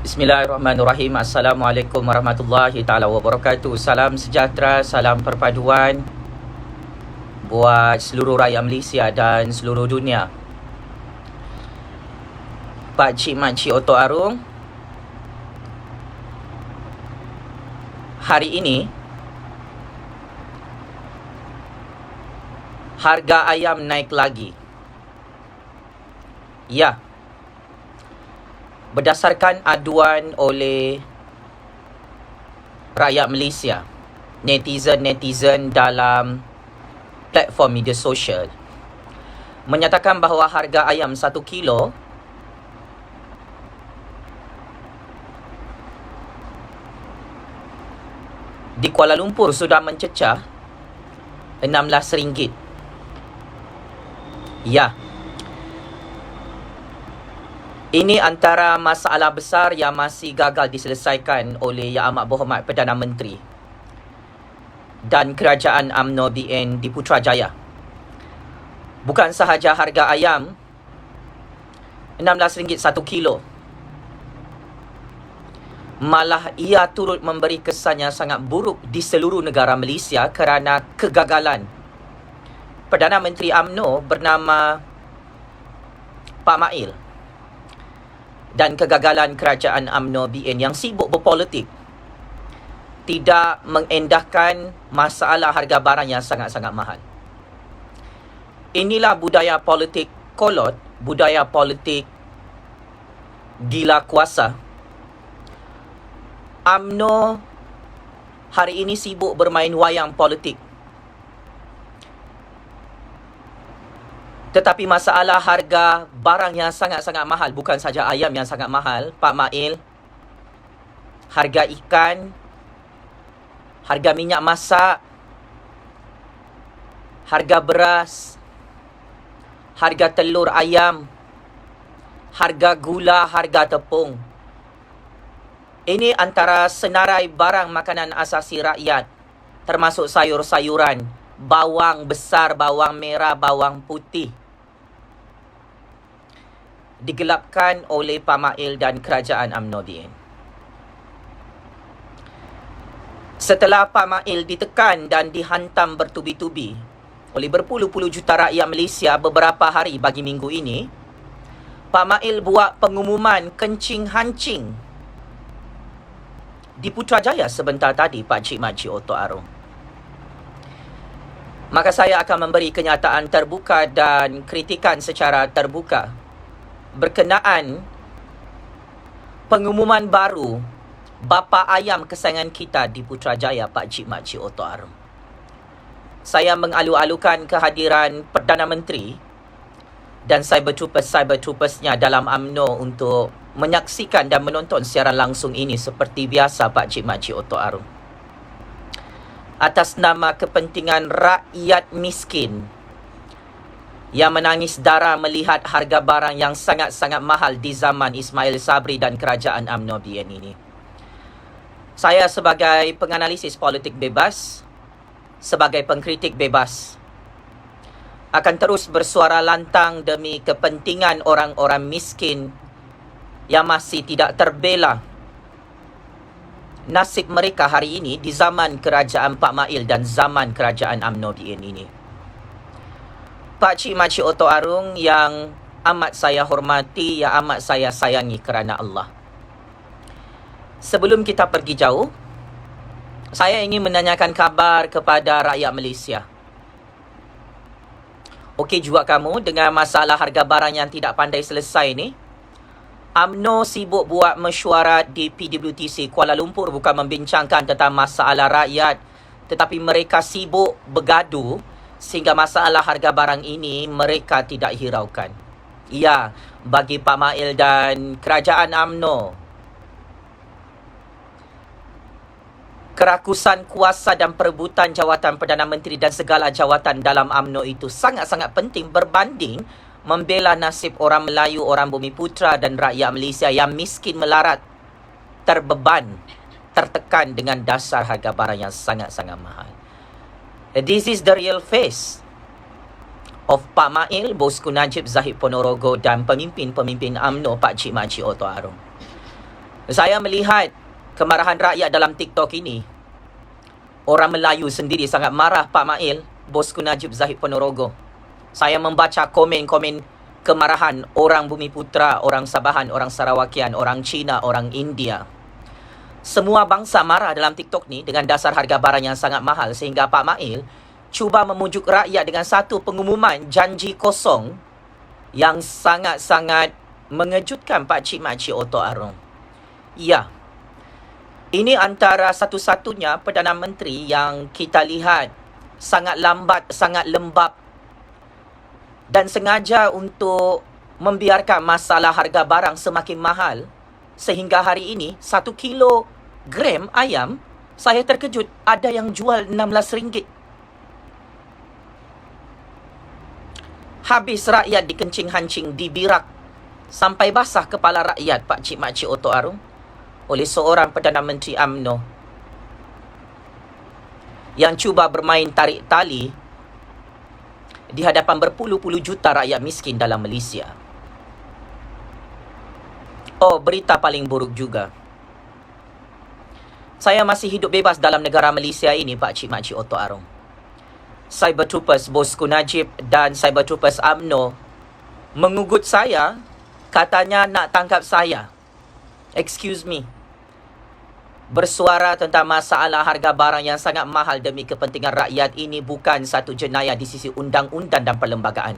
Bismillahirrahmanirrahim. Assalamualaikum warahmatullahi taala wabarakatuh. Salam sejahtera, salam perpaduan buat seluruh rakyat Malaysia dan seluruh dunia. Pak Cik Mak Cik Oto Arung, hari ini harga ayam naik lagi. Ya, berdasarkan aduan oleh rakyat Malaysia, netizen dalam platform media sosial menyatakan bahawa harga ayam 1 kilo di Kuala Lumpur sudah mencecah RM16. Ya, ini antara masalah besar yang masih gagal diselesaikan oleh Yang Amat Berhormat Perdana Menteri dan Kerajaan UMNO BN di Putrajaya. Bukan sahaja harga ayam RM16 1 kilo, malah ia turut memberi kesan yang sangat buruk di seluruh negara Malaysia kerana kegagalan Perdana Menteri UMNO bernama Pak Mail dan kegagalan Kerajaan UMNO BN yang sibuk berpolitik, tidak mengendahkan masalah harga barang yang sangat-sangat mahal. Inilah budaya politik kolot, budaya politik gila kuasa. UMNO hari ini sibuk bermain wayang politik. Tetapi masalah harga barang yang sangat-sangat mahal, bukan saja ayam yang sangat mahal, Pak Mail, harga ikan, harga minyak masak, harga beras, harga telur ayam, harga gula, harga tepung. Ini antara senarai barang makanan asasi rakyat, termasuk sayur-sayuran, bawang besar, bawang merah, bawang putih, digelapkan oleh Pak Mail dan Kerajaan UMNO BN. Setelah Pak Mail ditekan dan dihantam bertubi-tubi oleh berpuluh-puluh juta rakyat Malaysia beberapa hari bagi minggu ini, Pak Mail buat pengumuman kencing-hancing di Putrajaya sebentar tadi, Pak Cik Mak Cik Oto Arung. Maka saya akan memberi kenyataan terbuka dan kritikan secara terbuka berkenaan pengumuman baru bapa ayam kesayangan kita di Putrajaya, Pak Cik Mak Cik Oto Arung. Saya mengalu-alukan kehadiran Perdana Menteri dan cyber-troopers-nya dalam UMNO untuk menyaksikan dan menonton siaran langsung ini seperti biasa, Pak Cik Mak Cik Oto Arung. Atas nama kepentingan rakyat miskin yang menangis darah melihat harga barang yang sangat-sangat mahal di zaman Ismail Sabri dan Kerajaan UMNO BN ini. Saya sebagai penganalisis politik bebas, sebagai pengkritik bebas, akan terus bersuara lantang demi kepentingan orang-orang miskin yang masih tidak terbela nasib mereka hari ini di zaman Kerajaan Pak Mail dan zaman Kerajaan UMNO BN ini. Pak Cik Mak Cik Oto Arung yang amat saya hormati, yang amat saya sayangi kerana Allah. Sebelum kita pergi jauh, saya ingin menanyakan kabar kepada rakyat Malaysia. Okey juga kamu dengan masalah harga barang yang tidak pandai selesai ni? UMNO sibuk buat mesyuarat di PWTC Kuala Lumpur, bukan membincangkan tentang masalah rakyat, tetapi mereka sibuk bergaduh sehingga masalah harga barang ini mereka tidak hiraukan. Ya, bagi Pak Mail dan Kerajaan UMNO, kerakusan kuasa dan perebutan jawatan Perdana Menteri dan segala jawatan dalam UMNO itu sangat-sangat penting berbanding membela nasib orang Melayu, orang Bumiputra dan rakyat Malaysia yang miskin melarat, terbeban, tertekan dengan dasar harga barang yang sangat-sangat mahal. This is the real face of Pak Mail, Bosku Najib Zahid Ponorogo dan pemimpin-pemimpin UMNO Pak Cik Mak Cik Oto Arung. Saya melihat kemarahan rakyat dalam TikTok ini. Orang Melayu sendiri sangat marah Pak Mail, Bosku Najib Zahid Ponorogo. Saya membaca komen-komen kemarahan orang Bumi Putra, orang Sabahan, orang Sarawakian, orang Cina, orang India. Semua bangsa marah dalam TikTok ni dengan dasar harga barang yang sangat mahal, sehingga Pak Mail cuba memujuk rakyat dengan satu pengumuman janji kosong yang sangat-sangat mengejutkan Pak Cik Mak Cik Oto Arong. Ya, ini antara satu-satunya Perdana Menteri yang kita lihat sangat lambat, sangat lembab dan sengaja untuk membiarkan masalah harga barang semakin mahal. Sehingga hari ini 1 kilogram ayam, saya terkejut ada yang jual RM16. Habis rakyat dikencing-hancing, dibirak sampai basah kepala rakyat Pak Cik Mak Cik Oto Arong oleh seorang Perdana Menteri UMNO yang cuba bermain tarik tali di hadapan berpuluh-puluh juta rakyat miskin dalam Malaysia. Oh, berita paling buruk juga. Saya masih hidup bebas dalam negara Malaysia ini, Pak Cik Mak Cik Oto Arong. Cyber Troopers Bosku Najib dan Cyber Troopers UMNO mengugut saya, katanya nak tangkap saya. Excuse me. Bersuara tentang masalah harga barang yang sangat mahal demi kepentingan rakyat ini bukan satu jenayah di sisi undang-undang dan perlembagaan.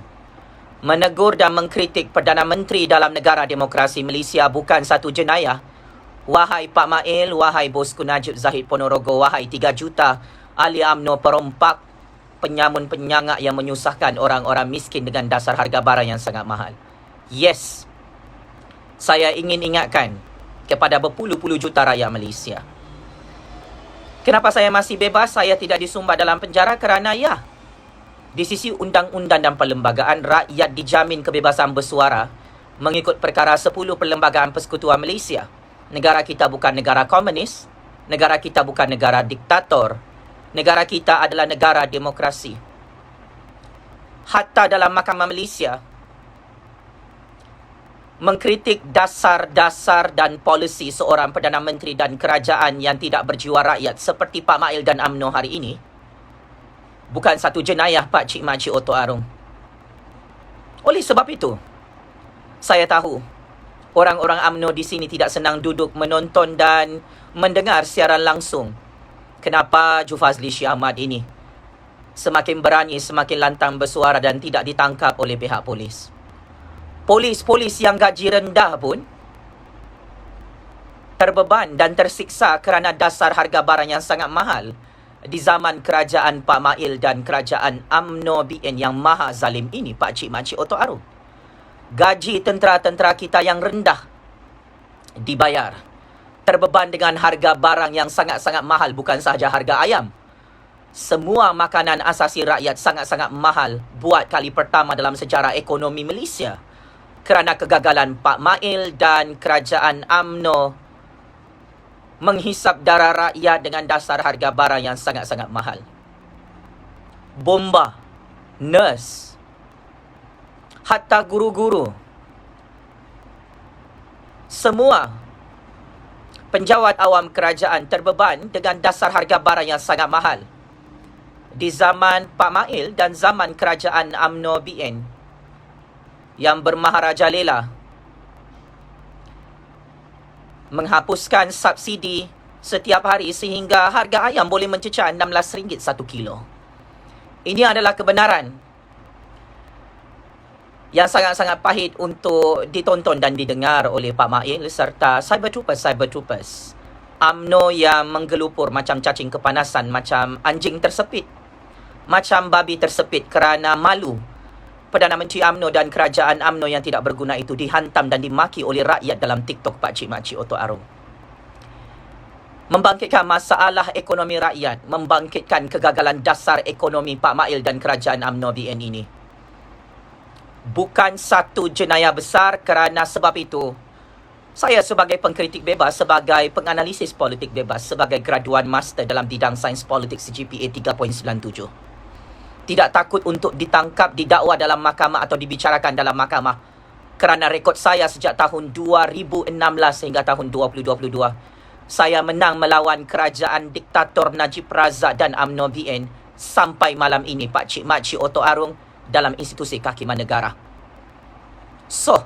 Menegur dan mengkritik Perdana Menteri dalam negara demokrasi Malaysia bukan satu jenayah. Wahai Pak Mail, wahai Bosku Najib Zahid Ponorogo, wahai 3 juta ahli UMNO perompak, penyamun-penyangak yang menyusahkan orang-orang miskin dengan dasar harga barang yang sangat mahal. Yes, saya ingin ingatkan kepada berpuluh-puluh juta rakyat Malaysia. Kenapa saya masih bebas? Saya tidak disumbat dalam penjara kerana ya, di sisi undang-undang dan perlembagaan, rakyat dijamin kebebasan bersuara mengikut perkara 10 Perlembagaan Persekutuan Malaysia. Negara kita bukan negara komunis, negara kita bukan negara diktator, negara kita adalah negara demokrasi. Hatta dalam Mahkamah Malaysia mengkritik dasar-dasar dan polisi seorang Perdana Menteri dan kerajaan yang tidak berjiwa rakyat seperti Pak Mail dan UMNO hari ini bukan satu jenayah Pak Cik Mak Cik Oto Arong. Oleh sebab itu, saya tahu orang-orang UMNO di sini tidak senang duduk menonton dan mendengar siaran langsung. Kenapa Jufazli Syih Ahmad ini semakin berani, semakin lantang bersuara dan tidak ditangkap oleh pihak polis. Polis-polis yang gaji rendah pun terbeban dan tersiksa kerana dasar harga barang yang sangat mahal di zaman kerajaan Pak Mail dan kerajaan UMNO BN yang maha zalim ini, Pak Cik Mak Cik Oto Arong. Gaji tentera-tentera kita yang rendah dibayar, terbeban dengan harga barang yang sangat-sangat mahal, bukan sahaja harga ayam. Semua makanan asasi rakyat sangat-sangat mahal buat kali pertama dalam sejarah ekonomi Malaysia kerana kegagalan Pak Mail dan kerajaan UMNO menghisap darah rakyat dengan dasar harga barang yang sangat-sangat mahal. Bomba, nurse, hatta guru-guru, semua penjawat awam kerajaan terbeban dengan dasar harga barang yang sangat mahal. Di zaman Pak Mail dan zaman kerajaan UMNO BN yang bermaharajalela menghapuskan subsidi setiap hari sehingga harga ayam boleh mencecah RM16 1 kilo. Ini adalah kebenaran yang sangat-sangat pahit untuk ditonton dan didengar oleh Pak Mail serta Cyber Troopers UMNO yang menggelupur macam cacing kepanasan, macam anjing tersepit, macam babi tersepit kerana malu Perdana Menteri UMNO dan kerajaan UMNO yang tidak berguna itu dihantam dan dimaki oleh rakyat dalam TikTok Pak Cik Mak Cik Oto Arong. Membangkitkan masalah ekonomi rakyat, membangkitkan kegagalan dasar ekonomi Pak Mail dan kerajaan UMNO BN ini bukan satu jenayah besar. Kerana sebab itu, saya sebagai pengkritik bebas, sebagai penganalisis politik bebas, sebagai graduan master dalam bidang sains politik CGPA 3.97, tidak takut untuk ditangkap, didakwa dalam mahkamah atau dibicarakan dalam mahkamah Kerana rekod saya sejak tahun 2016 hingga tahun 2022, saya menang melawan kerajaan diktator Najib Razak dan UMNO BN sampai malam ini, Pak Cik Mak Cik Oto Arung, dalam institusi kehakiman negara. So,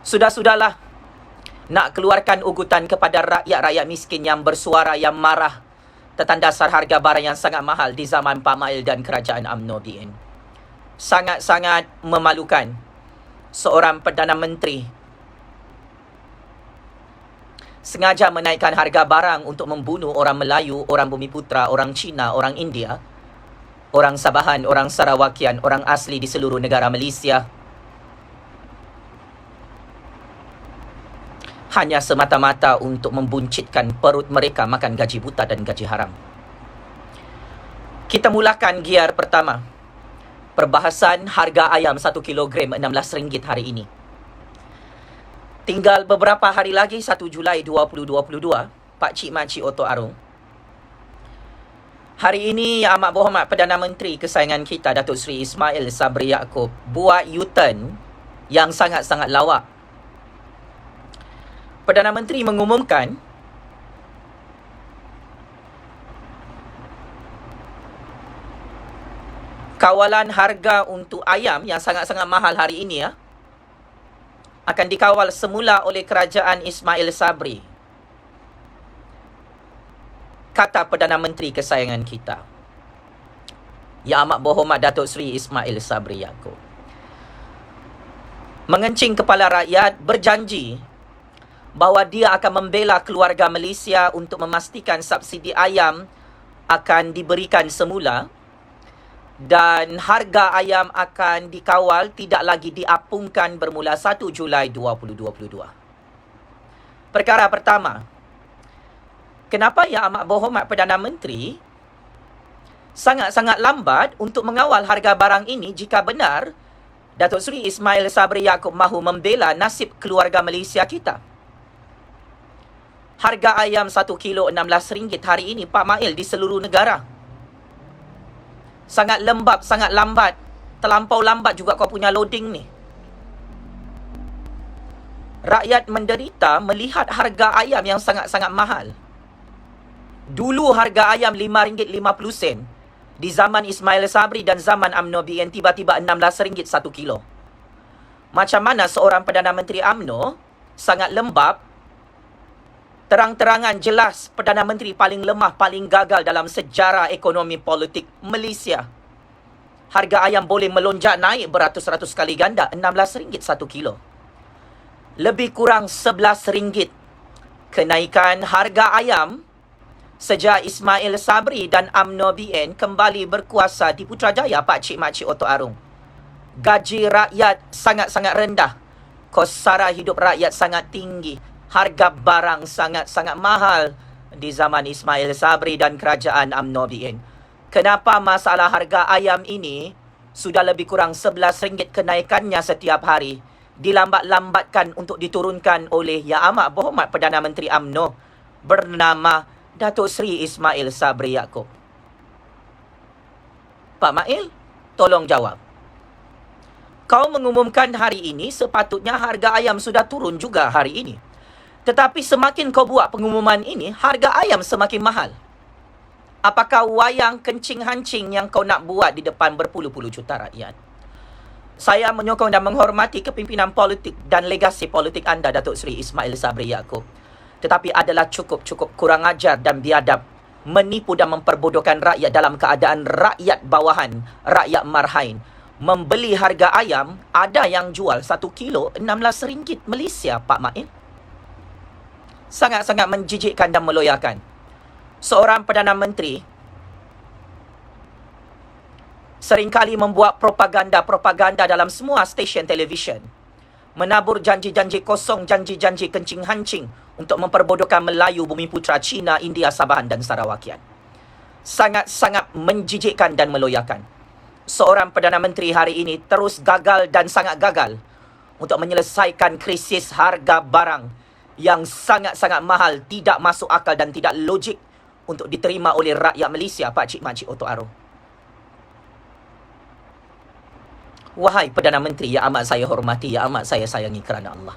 sudah-sudahlah nak keluarkan ugutan kepada rakyat-rakyat miskin yang bersuara, yang marah tentang dasar harga barang yang sangat mahal di zaman Pak Mail dan kerajaan UMNO BN. Sangat-sangat memalukan seorang Perdana Menteri sengaja menaikkan harga barang untuk membunuh orang Melayu, orang Bumiputera, orang Cina, orang India, orang Sabahan, orang Sarawakian, orang asli di seluruh negara Malaysia, hanya semata-mata untuk membuncitkan perut mereka makan gaji buta dan gaji haram. Kita mulakan gear pertama. Perbahasan harga ayam 1 kilogram RM16 hari ini. Tinggal beberapa hari lagi 1 Julai 2022, Pak Cik Mak Cik Oto Arung. Hari ini Yang Amat Berhormat Perdana Menteri kesayangan kita Datuk Seri Ismail Sabri Yaakob buat U-turn yang sangat-sangat lawak. Perdana Menteri mengumumkan kawalan harga untuk ayam yang sangat-sangat mahal hari ini akan dikawal semula oleh kerajaan Ismail Sabri. Kata Perdana Menteri kesayangan kita, Yang Amat Berhormat Datuk Seri Ismail Sabri Yaakob, mengencing kepala rakyat, berjanji bahawa dia akan membela keluarga Malaysia untuk memastikan subsidi ayam akan diberikan semula dan harga ayam akan dikawal tidak lagi diapungkan bermula 1 Julai 2022. Perkara pertama, kenapa Yang Amat Berhormat Perdana Menteri sangat-sangat lambat untuk mengawal harga barang ini jika benar Datuk Seri Ismail Sabri Yaakob mahu membela nasib keluarga Malaysia kita? Harga ayam 1 kilo RM16 hari ini, Pak Mail, di seluruh negara. Sangat lembab, sangat lambat. Terlampau lambat juga kau punya loading ni. Rakyat menderita melihat harga ayam yang sangat-sangat mahal. Dulu harga ayam RM5.50 di zaman Ismail Sabri dan zaman UMNO BN tiba-tiba RM16 1 kilo. Macam mana seorang Perdana Menteri UMNO sangat lembab, terang-terangan jelas Perdana Menteri paling lemah, paling gagal dalam sejarah ekonomi politik Malaysia. Harga ayam boleh melonjak naik beratus-ratus kali ganda, RM16 1 kilo. Lebih kurang RM11 kenaikan harga ayam sejak Ismail Sabri dan UMNO BN kembali berkuasa di Putrajaya, Pak Cik Mak Cik Oto Arung. Gaji rakyat sangat-sangat rendah. Kos sara hidup rakyat sangat tinggi. Harga barang sangat-sangat mahal di zaman Ismail Sabri dan kerajaan UMNO BN. Kenapa masalah harga ayam ini sudah lebih kurang RM11 kenaikannya setiap hari dilambat-lambatkan untuk diturunkan oleh Yang Amat Berhormat Perdana Menteri UMNO bernama Datuk Seri Ismail Sabri Yaakob? Pak Mail, tolong jawab. Kau mengumumkan hari ini, sepatutnya harga ayam sudah turun juga hari ini. Tetapi semakin kau buat pengumuman ini, harga ayam semakin mahal. Apakah wayang kencing-hancing yang kau nak buat di depan berpuluh-puluh juta rakyat? Saya menyokong dan menghormati kepimpinan politik dan legasi politik anda, Datuk Seri Ismail Sabri Yaakob. Tetapi adalah cukup kurang ajar dan biadab menipu dan memperbodohkan rakyat dalam keadaan rakyat bawahan, rakyat marhain. Membeli harga ayam, ada yang jual 1 kilo RM16 Malaysia, Pak Mail. Sangat-sangat menjijikkan dan meloyakan. Seorang Perdana Menteri seringkali membuat propaganda dalam semua stesen televisyen. Menabur janji-janji kosong, janji-janji kencing-hancing untuk memperbodohkan Melayu, Bumiputera, Cina, India, Sabahan dan Sarawakian. Sangat-sangat menjijikkan dan meloyakan. Seorang Perdana Menteri hari ini terus gagal dan sangat gagal untuk menyelesaikan krisis harga barang yang sangat-sangat mahal, tidak masuk akal dan tidak logik untuk diterima oleh rakyat Malaysia, Pak Cik Mak Cik Oto Arung. Wahai Perdana Menteri yang amat saya hormati, yang amat saya sayangi kerana Allah.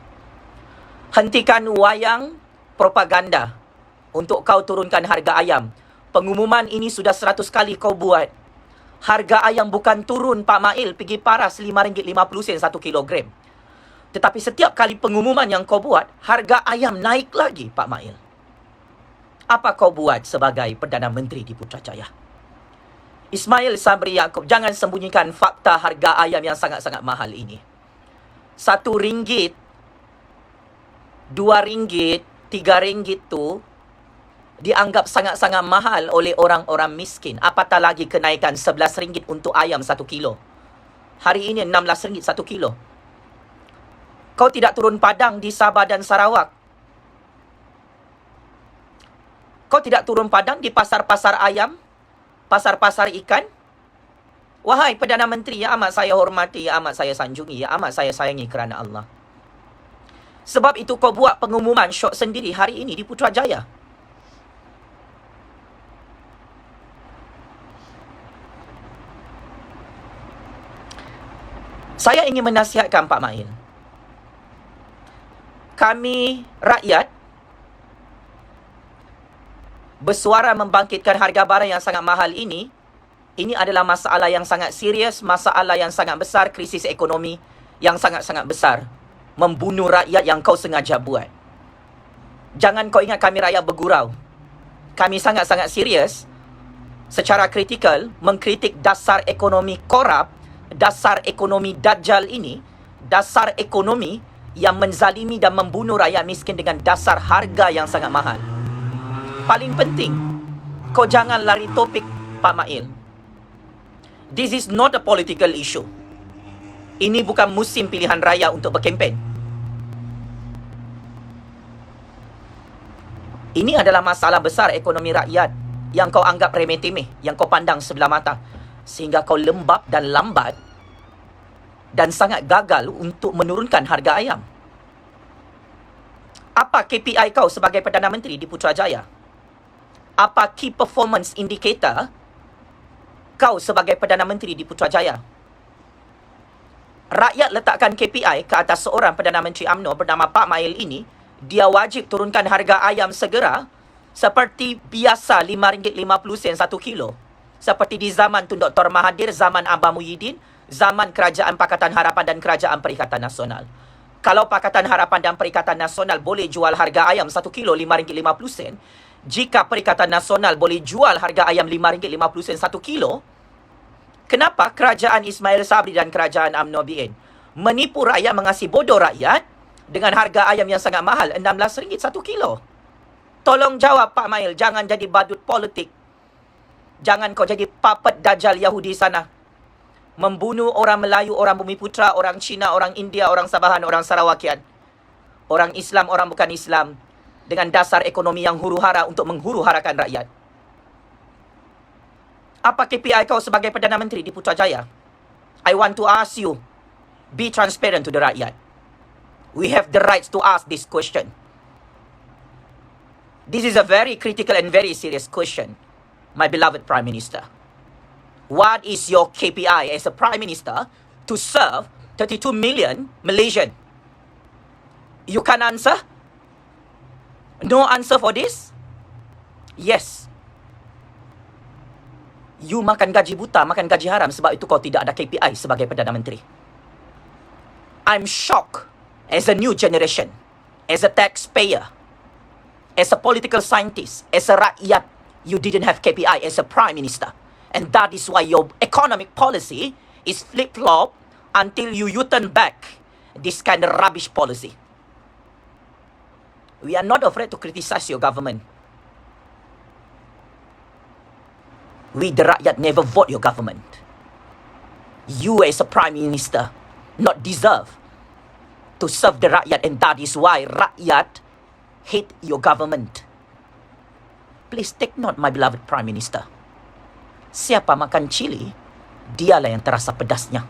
Hentikan wayang propaganda untuk kau turunkan harga ayam. Pengumuman ini sudah 100 kali kau buat. Harga ayam bukan turun, Pak Mail, pergi paras RM5.50 1 kilogram. Tetapi setiap kali pengumuman yang kau buat, harga ayam naik lagi, Pak Mail. Apa kau buat sebagai Perdana Menteri di Putrajaya? Ismail Sabri Yaakob, jangan sembunyikan fakta harga ayam yang sangat-sangat mahal ini. RM1, RM2, RM3 tu dianggap sangat-sangat mahal oleh orang-orang miskin. Apatah lagi kenaikan RM11 untuk ayam 1 kilo. Hari ini RM16 1 kilo. Kau tidak turun padang di Sabah dan Sarawak. Kau tidak turun padang di pasar-pasar ayam, pasar-pasar ikan. Wahai Perdana Menteri yang amat saya hormati, yang amat saya sanjungi, yang amat saya sayangi kerana Allah. Sebab itu kau buat pengumuman syok sendiri hari ini di Putrajaya. Saya ingin menasihatkan Pak Mail. Kami rakyat bersuara membangkitkan harga barang yang sangat mahal ini. Ini adalah masalah yang sangat serius, masalah yang sangat besar, krisis ekonomi yang sangat-sangat besar. Membunuh rakyat yang kau sengaja buat. Jangan kau ingat kami rakyat bergurau. Kami sangat-sangat serius secara kritikal mengkritik dasar ekonomi korup, dasar ekonomi dajjal ini, dasar ekonomi yang menzalimi dan membunuh rakyat miskin dengan dasar harga yang sangat mahal. Paling penting, kau jangan lari topik, Pak Mail. This is not a political issue. Ini bukan musim pilihan raya untuk berkempen. Ini adalah masalah besar ekonomi rakyat yang kau anggap remeh-temeh, yang kau pandang sebelah mata. Sehingga kau lembab dan lambat dan sangat gagal untuk menurunkan harga ayam. Apa KPI kau sebagai Perdana Menteri di Putrajaya? Apa key performance indicator kau sebagai Perdana Menteri di Putrajaya? Rakyat letakkan KPI ke atas seorang Perdana Menteri UMNO bernama Pak Mail ini. Dia wajib turunkan harga ayam segera seperti biasa RM5.50 1 kilo. Seperti di zaman Tun Dr. Mahathir, zaman Abah Muhyiddin, zaman Kerajaan Pakatan Harapan dan Kerajaan Perikatan Nasional. Kalau Pakatan Harapan dan Perikatan Nasional boleh jual harga ayam 1 kilo RM5.50, jika Perikatan Nasional boleh jual harga ayam RM5.50 1 kilo, kenapa Kerajaan Ismail Sabri dan Kerajaan UMNO BN menipu rakyat, mengasih bodoh rakyat dengan harga ayam yang sangat mahal, RM16 1 kilo? Tolong jawab Pak Mail, jangan jadi badut politik. Jangan kau jadi puppet dajjal Yahudi sana. Membunuh orang Melayu, orang Bumiputra, orang Cina, orang India, orang Sabahan, orang Sarawakian. Orang Islam, orang bukan Islam. Dengan dasar ekonomi yang huru-hara untuk menghuru-harakan rakyat. Apa KPI kau sebagai Perdana Menteri di Putrajaya? I want to ask you, be transparent to the rakyat. We have the rights to ask this question. This is a very critical and very serious question, my beloved Prime Minister. What is your KPI as a Prime Minister to serve 32 million Malaysian? You can answer? No answer for this? Yes. You makan gaji buta, makan gaji haram, sebab itu kau tidak ada KPI sebagai Perdana Menteri. I'm shocked as a new generation, as a taxpayer, as a political scientist, as a rakyat, you didn't have KPI as a Prime Minister. And that is why your economic policy is flip-flop until you U-turn back this kind of rubbish policy. We are not afraid to criticize your government. We, the rakyat, never vote your government. You as a Prime Minister not deserve to serve the rakyat, and that is why rakyat hate your government. Please take note, my beloved Prime Minister. Siapa makan cili, dialah yang terasa pedasnya.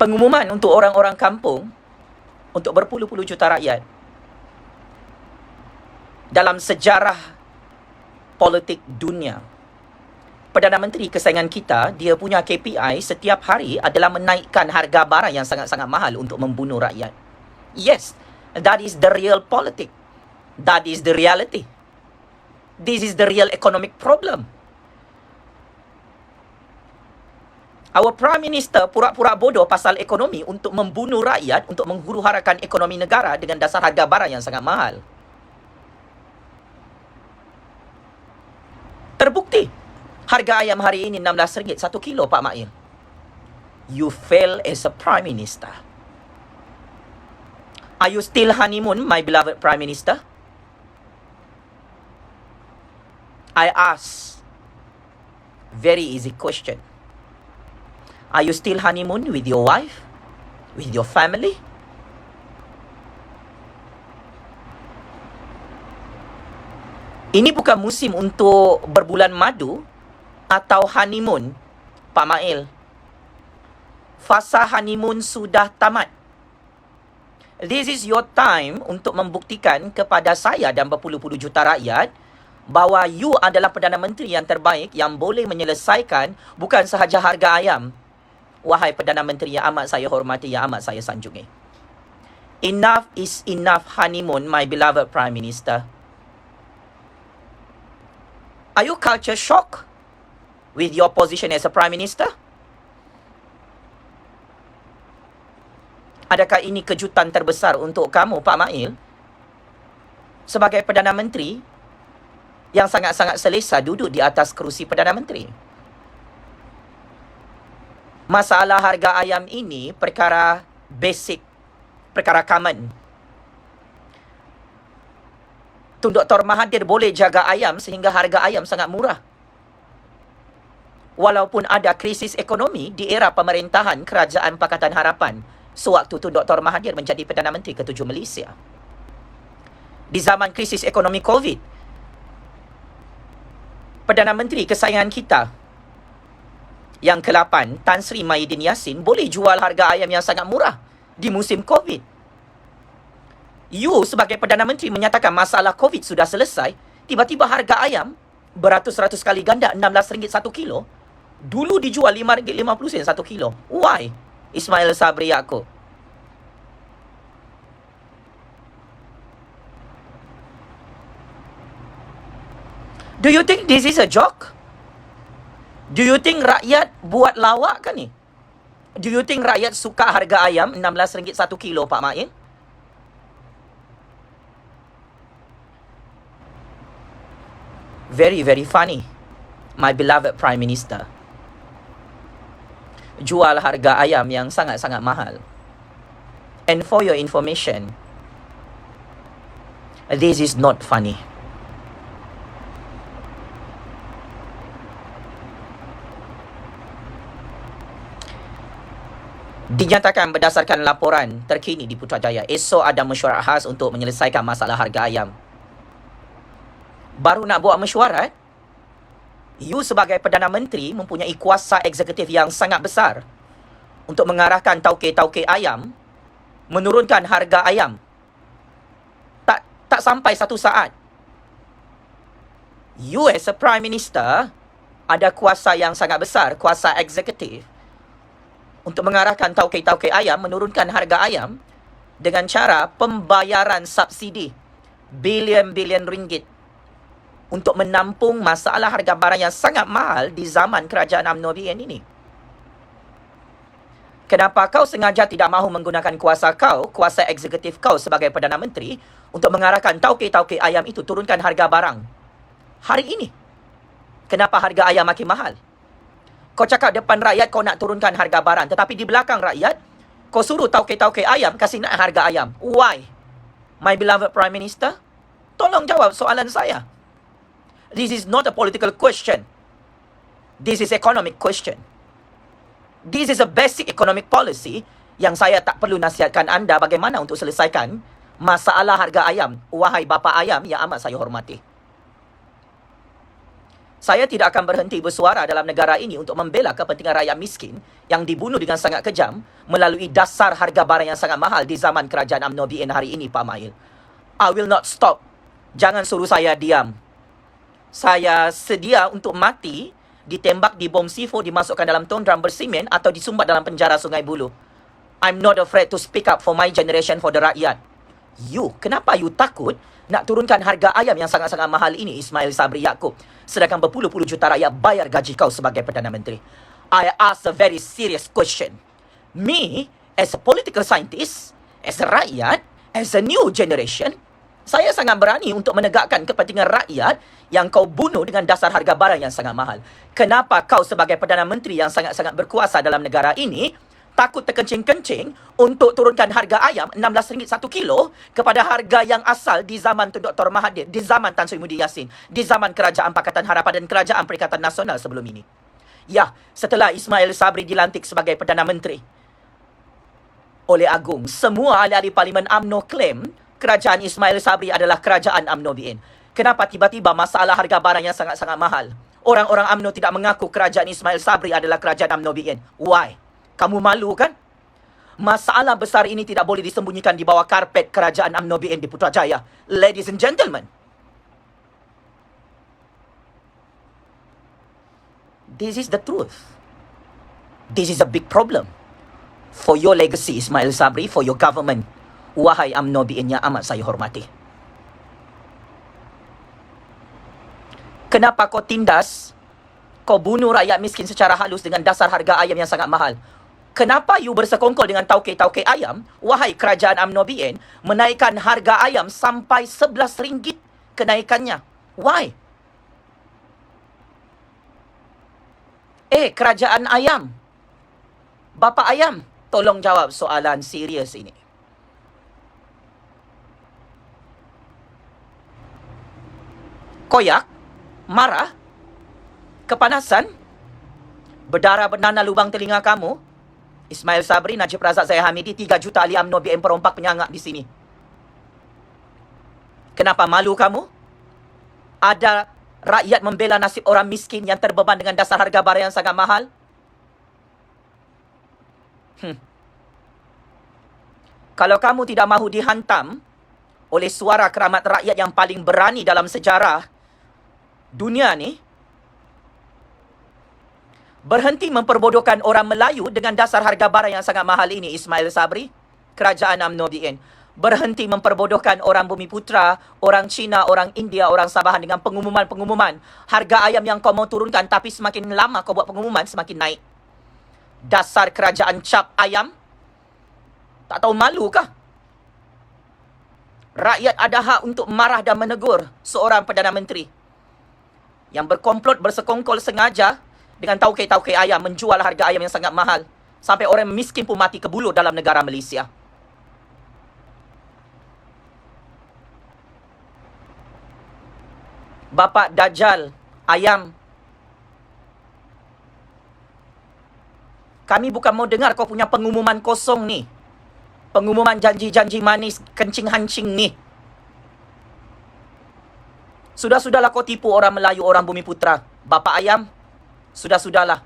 Pengumuman untuk orang-orang kampung, untuk berpuluh-puluh juta rakyat, dalam sejarah politik dunia. Perdana Menteri kesayangan kita, dia punya KPI setiap hari adalah menaikkan harga barang yang sangat-sangat mahal untuk membunuh rakyat. Yes, that is the real politic. That is the reality. This is the real economic problem. Our Prime Minister pura-pura bodoh pasal ekonomi untuk membunuh rakyat, untuk menghuru-harakan ekonomi negara dengan dasar harga barang yang sangat mahal. Terbukti, harga ayam hari ini RM16 1 kilo, Pak Mail. You fail as a Prime Minister. Are you still honeymoon, my beloved Prime Minister? I ask very easy question. Are you still honeymoon with your wife? With your family? Ini bukan musim untuk berbulan madu atau honeymoon, Pak Mail. Fasa honeymoon sudah tamat. This is your time untuk membuktikan kepada saya dan berpuluh-puluh juta rakyat bahawa you adalah Perdana Menteri yang terbaik yang boleh menyelesaikan bukan sahaja harga ayam. Wahai Perdana Menteri yang amat saya hormati, yang amat saya sanjungi. Enough is enough honeymoon, my beloved Prime Minister. Are you culture shock with your position as a Prime Minister? Adakah ini kejutan terbesar untuk kamu, Pak Mail? Sebagai Perdana Menteri yang sangat-sangat selesa duduk di atas kerusi Perdana Menteri. Masalah harga ayam ini perkara basic, perkara common. Tun Dr. Mahathir boleh jaga ayam sehingga harga ayam sangat murah. Walaupun ada krisis ekonomi di era pemerintahan Kerajaan Pakatan Harapan sewaktu Tun Dr. Mahathir menjadi Perdana Menteri ke-7 Malaysia. Di zaman krisis ekonomi COVID, Perdana Menteri kesayangan kita yang ke-8, Tan Sri Mahyidin Yassin, boleh jual harga ayam yang sangat murah di musim COVID. You sebagai Perdana Menteri menyatakan masalah COVID sudah selesai, tiba-tiba harga ayam beratus-ratus kali ganda, RM16 1 kilo. Dulu dijual RM5.50 1 kilo. Why? Ismail Sabri Yaakob. Do you think this is a joke? Do you think rakyat buat lawak ke ni? Do you think rakyat suka harga ayam RM16 1 kilo, Pak Mail? Very, very funny, my beloved Prime Minister. Jual harga ayam yang sangat-sangat mahal. And for your information, this is not funny. Dinyatakan berdasarkan laporan terkini di Putrajaya, esok ada mesyuarat khas untuk menyelesaikan masalah harga ayam. Baru nak buat mesyuarat, you sebagai Perdana Menteri mempunyai kuasa eksekutif yang sangat besar untuk mengarahkan tauke-tauke ayam menurunkan harga ayam. Tak sampai satu saat, you as a Prime Minister ada kuasa yang sangat besar, kuasa eksekutif untuk mengarahkan tauke-tauke ayam menurunkan harga ayam dengan cara pembayaran subsidi bilion-bilion ringgit untuk menampung masalah harga barang yang sangat mahal di zaman kerajaan UMNO BN ini. Kenapa kau sengaja tidak mahu menggunakan kuasa kau, kuasa eksekutif kau sebagai Perdana Menteri untuk mengarahkan tauke-tauke ayam itu turunkan harga barang hari ini? Kenapa harga ayam makin mahal? Kau cakap depan rakyat kau nak turunkan harga barang, tetapi di belakang rakyat kau suruh tauke-tauke ayam kasih naik harga ayam. Why? My beloved Prime Minister, tolong jawab soalan saya. This is not a political question. This is economic question. This is a basic economic policy yang saya tak perlu nasihatkan anda bagaimana untuk selesaikan masalah harga ayam. Wahai bapa ayam yang amat saya hormati. Saya tidak akan berhenti bersuara dalam negara ini untuk membela kepentingan rakyat miskin yang dibunuh dengan sangat kejam melalui dasar harga barang yang sangat mahal di zaman kerajaan UMNO BN hari ini, Pak Mail. I will not stop. Jangan suruh saya diam. Saya sedia untuk mati, ditembak, dibom C4, dimasukkan dalam tong drum bersimen atau disumbat dalam penjara Sungai Buloh. I'm not afraid to speak up for my generation, for the rakyat. Kenapa you takut nak turunkan harga ayam yang sangat-sangat mahal ini, Ismail Sabri Yaakob? Sedangkan berpuluh-puluh juta rakyat bayar gaji kau sebagai Perdana Menteri. I ask a very serious question. Me, as a political scientist, as a rakyat, as a new generation, saya sangat berani untuk menegakkan kepentingan rakyat yang kau bunuh dengan dasar harga barang yang sangat mahal. Kenapa kau sebagai Perdana Menteri yang sangat-sangat berkuasa dalam negara ini takut terkencing-kencing untuk turunkan harga ayam RM16 1 kilo kepada harga yang asal di zaman Tun Dr. Mahathir, di zaman Tan Sri Muhyiddin Yassin, di zaman Kerajaan Pakatan Harapan dan Kerajaan Perikatan Nasional sebelum ini. Ya, setelah Ismail Sabri dilantik sebagai Perdana Menteri oleh Agung, semua ahli-ahli Parlimen UMNO klaim kerajaan Ismail Sabri adalah kerajaan UMNO BN. Kenapa tiba-tiba masalah harga barang yang sangat-sangat mahal? Orang-orang UMNO tidak mengaku kerajaan Ismail Sabri adalah kerajaan UMNO BN. Why? Kamu malu kan? Masalah besar ini tidak boleh disembunyikan di bawah karpet kerajaan UMNO BN di Putrajaya. Ladies and gentlemen, this is the truth. This is a big problem for your legacy, Ismail Sabri, for your government. Wahai UMNO BN yang amat saya hormati. Kenapa kau tindas? Kau bunuh rakyat miskin secara halus dengan dasar harga ayam yang sangat mahal. Kenapa you bersekongkol dengan tauke-tauke ayam, wahai kerajaan UMNO BN, menaikkan harga ayam sampai RM11 kenaikannya? Why? Kerajaan ayam, Bapa Ayam, tolong jawab soalan serius ini. Koyak, marah, kepanasan, berdarah bernanah lubang telinga kamu. Ismail Sabri, Najib Razak, Zahid Hamidi, 3 juta ahli UMNO BN perompak penyangak di sini. Kenapa malu kamu? Ada rakyat membela nasib orang miskin yang terbeban dengan dasar harga barang yang sangat mahal? Kalau kamu tidak mahu dihantam oleh suara keramat rakyat yang paling berani dalam sejarah dunia ni, berhenti memperbodohkan orang Melayu dengan dasar harga barang yang sangat mahal ini, Ismail Sabri, kerajaan UMNO BN. Berhenti memperbodohkan orang Bumiputra, orang Cina, orang India, orang Sabahan dengan pengumuman-pengumuman harga ayam yang kau mau turunkan, tapi semakin lama kau buat pengumuman, semakin naik. Dasar kerajaan cap ayam. Tak tahu malu kah? Rakyat ada hak untuk marah dan menegur seorang Perdana Menteri yang berkomplot, bersekongkol sengaja dengan tauke-tauke ayam, menjual harga ayam yang sangat mahal. Sampai orang miskin pun mati kebulut dalam negara Malaysia. Bapak Dajjal, ayam. Kami bukan mau dengar kau punya pengumuman kosong ni. Pengumuman janji-janji manis, kencing-hancing ni. Sudah-sudahlah kau tipu orang Melayu, orang Bumiputra. Bapak Ayam, sudah-sudahlah.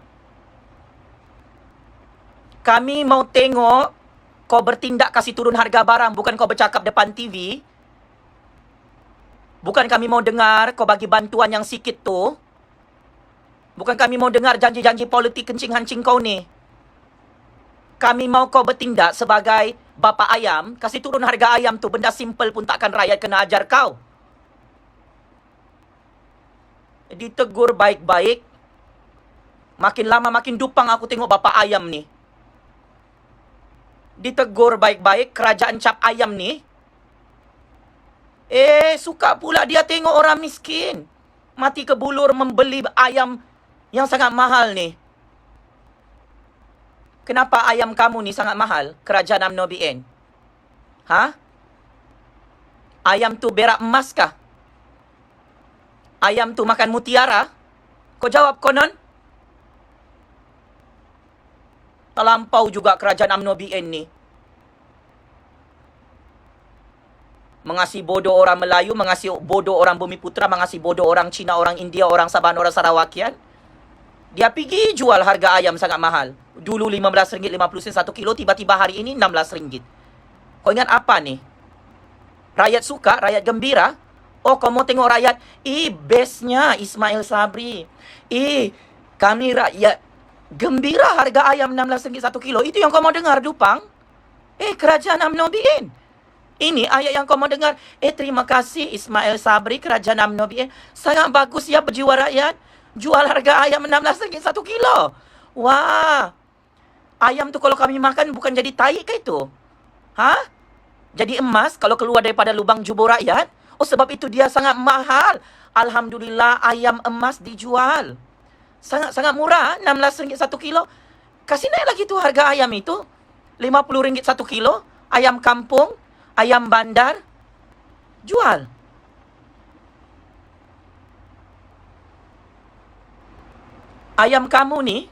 Kami mau tengok kau bertindak kasih turun harga barang, bukan kau bercakap depan TV. Bukan kami mau dengar kau bagi bantuan yang sikit tu. Bukan kami mau dengar janji-janji politik kencing-hancing kau ni. Kami mau kau bertindak sebagai Bapa Ayam, kasih turun harga ayam tu, benda simple pun takkan rakyat kena ajar kau. Ditegur baik-baik. Makin lama makin dupang aku tengok Bapa Ayam ni. Ditegur baik-baik, kerajaan cap ayam ni. Suka pula dia tengok orang miskin mati kebulur membeli ayam yang sangat mahal ni. Kenapa ayam kamu ni sangat mahal, kerajaan UMNO BN? Ayam tu berak emas kah? Ayam tu makan mutiara? Kau jawab konon. Terlampau juga kerajaan UMNO BN ni. Mengasihi bodoh orang Melayu, mengasihi bodoh orang Bumiputra, mengasihi bodoh orang Cina, orang India, orang Sabahan, orang Sarawakian. Dia pergi jual harga ayam sangat mahal. Dulu RM15.50 1 kilo, tiba-tiba hari ini RM16. Kau ingat apa ni? Rakyat suka, rakyat gembira. Oh, kau mau tengok rakyat? Bestnya Ismail Sabri. Kami rakyat gembira harga ayam RM16 1 kilo. Itu yang kau mau dengar, Dupang? Kerajaan UMNO BN. Ini ayat yang kau mau dengar. Terima kasih Ismail Sabri, Kerajaan UMNO BN. Sangat bagus ya berjual rakyat. Jual harga ayam RM16 1 kilo. Wah. Ayam tu kalau kami makan bukan jadi tai ke itu? Jadi emas kalau keluar daripada lubang jubur rakyat? Oh, sebab itu dia sangat mahal. Alhamdulillah ayam emas dijual. Sangat murah, RM16 1 kilo. Kasih naik lagi tu harga ayam itu. RM50 1 kilo. Ayam kampung, ayam bandar. Jual. Ayam kamu ni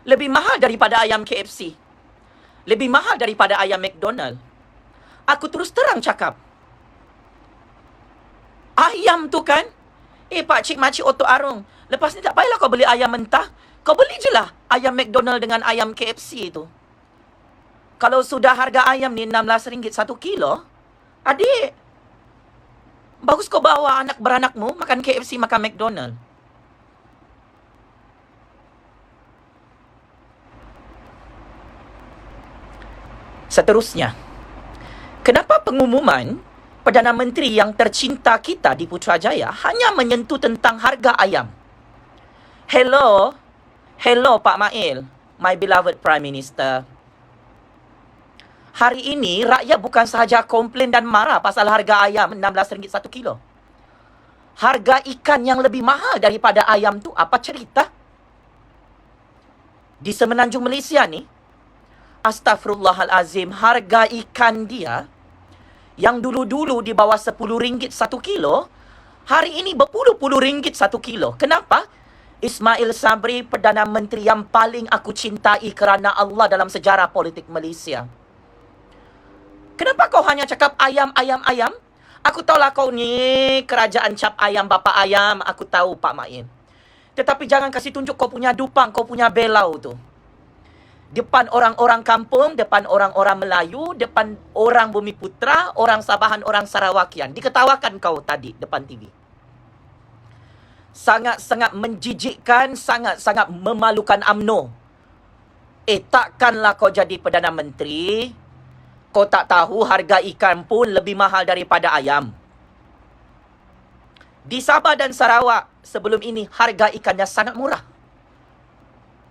lebih mahal daripada ayam KFC. Lebih mahal daripada ayam McDonald. Aku terus terang cakap. Ayam tu kan, pakcik makcik Otok Arung, lepas ni tak payahlah kau beli ayam mentah. Kau beli je lah ayam McDonald dengan ayam KFC tu. Kalau sudah harga ayam ni RM16 1 kilo, adik, bagus kau bawa anak beranakmu makan KFC, makan McDonald. Seterusnya, kenapa pengumuman Perdana Menteri yang tercinta kita di Putrajaya hanya menyentuh tentang harga ayam? Hello Pak Mail, my beloved Prime Minister. Hari ini rakyat bukan sahaja komplain dan marah pasal harga ayam RM16 1 kilo. Harga ikan yang lebih mahal daripada ayam tu apa cerita? Di Semenanjung Malaysia ni, Astaghfirullahalazim, harga ikan dia yang dulu-dulu di bawah RM10 1 kilo, hari ini berpuluh-puluh ringgit 1 kilo. Kenapa? Ismail Sabri, Perdana Menteri yang paling aku cintai kerana Allah dalam sejarah politik Malaysia. Kenapa kau hanya cakap ayam? Aku tahulah kau ni kerajaan cap ayam, bapa ayam. Aku tahu Pak Main. Tetapi jangan kasih tunjuk kau punya Dupang, kau punya belau tu. Depan orang-orang kampung, depan orang-orang Melayu, depan orang Bumiputra, orang Sabahan, orang Sarawakian. Diketawakan kau tadi depan TV. Sangat-sangat menjijikkan, sangat-sangat memalukan UMNO. Takkanlah kau jadi Perdana Menteri, kau tak tahu harga ikan pun lebih mahal daripada ayam. Di Sabah dan Sarawak sebelum ini harga ikannya sangat murah.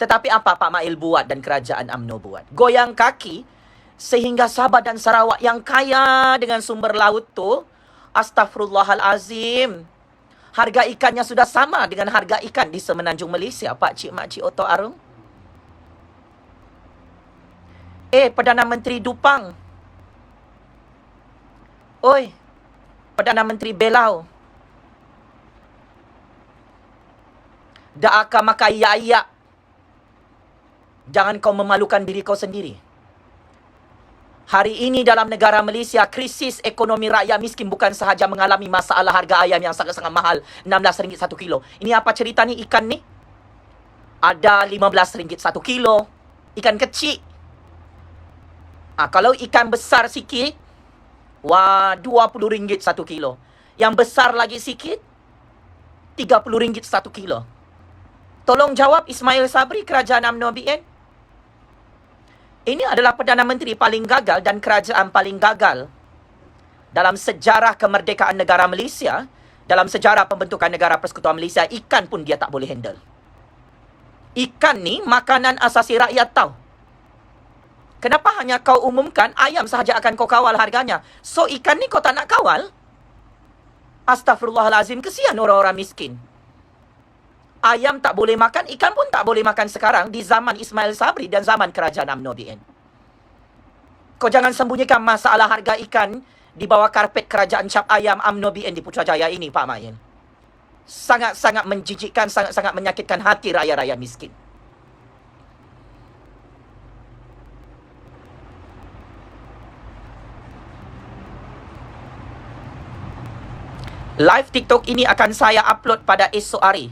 Tetapi apa Pak Mail buat dan kerajaan UMNO buat? Goyang kaki sehingga Sabah dan Sarawak yang kaya dengan sumber laut tu, astaghfirullahalazim, harga ikannya sudah sama dengan harga ikan di Semenanjung Malaysia, Pak Cik Mak Cik Otok Arung. Perdana Menteri Dupang. Oi, Perdana Menteri Belau. Dah akan makan yak-yak. Jangan kau memalukan diri kau sendiri. Hari ini dalam negara Malaysia, krisis ekonomi rakyat miskin bukan sahaja mengalami masalah harga ayam yang sangat-sangat mahal, RM16 1 kilo. Ini apa cerita ni ikan ni? Ada RM15 1 kilo. Ikan kecil. Kalau ikan besar sikit, wah, RM20 1 kilo. Yang besar lagi sikit, RM30 1 kilo. Tolong jawab Ismail Sabri, Kerajaan UMNO BN. Ini adalah Perdana Menteri paling gagal dan kerajaan paling gagal dalam sejarah kemerdekaan negara Malaysia, dalam sejarah pembentukan negara Persekutuan Malaysia. Ikan pun dia tak boleh handle. Ikan ni makanan asasi rakyat tau. Kenapa hanya kau umumkan ayam sahaja akan kau kawal harganya? So ikan ni kau tak nak kawal? Astaghfirullahalazim, kesian orang-orang miskin. Ayam tak boleh makan, ikan pun tak boleh makan sekarang di zaman Ismail Sabri dan zaman kerajaan UMNO BN. Kau jangan sembunyikan masalah harga ikan di bawah karpet kerajaan cap ayam UMNO BN di Putrajaya ini, Pak Main. Sangat-sangat menjijikkan, sangat-sangat menyakitkan hati rakyat-rakyat miskin. Live TikTok ini akan saya upload pada esok hari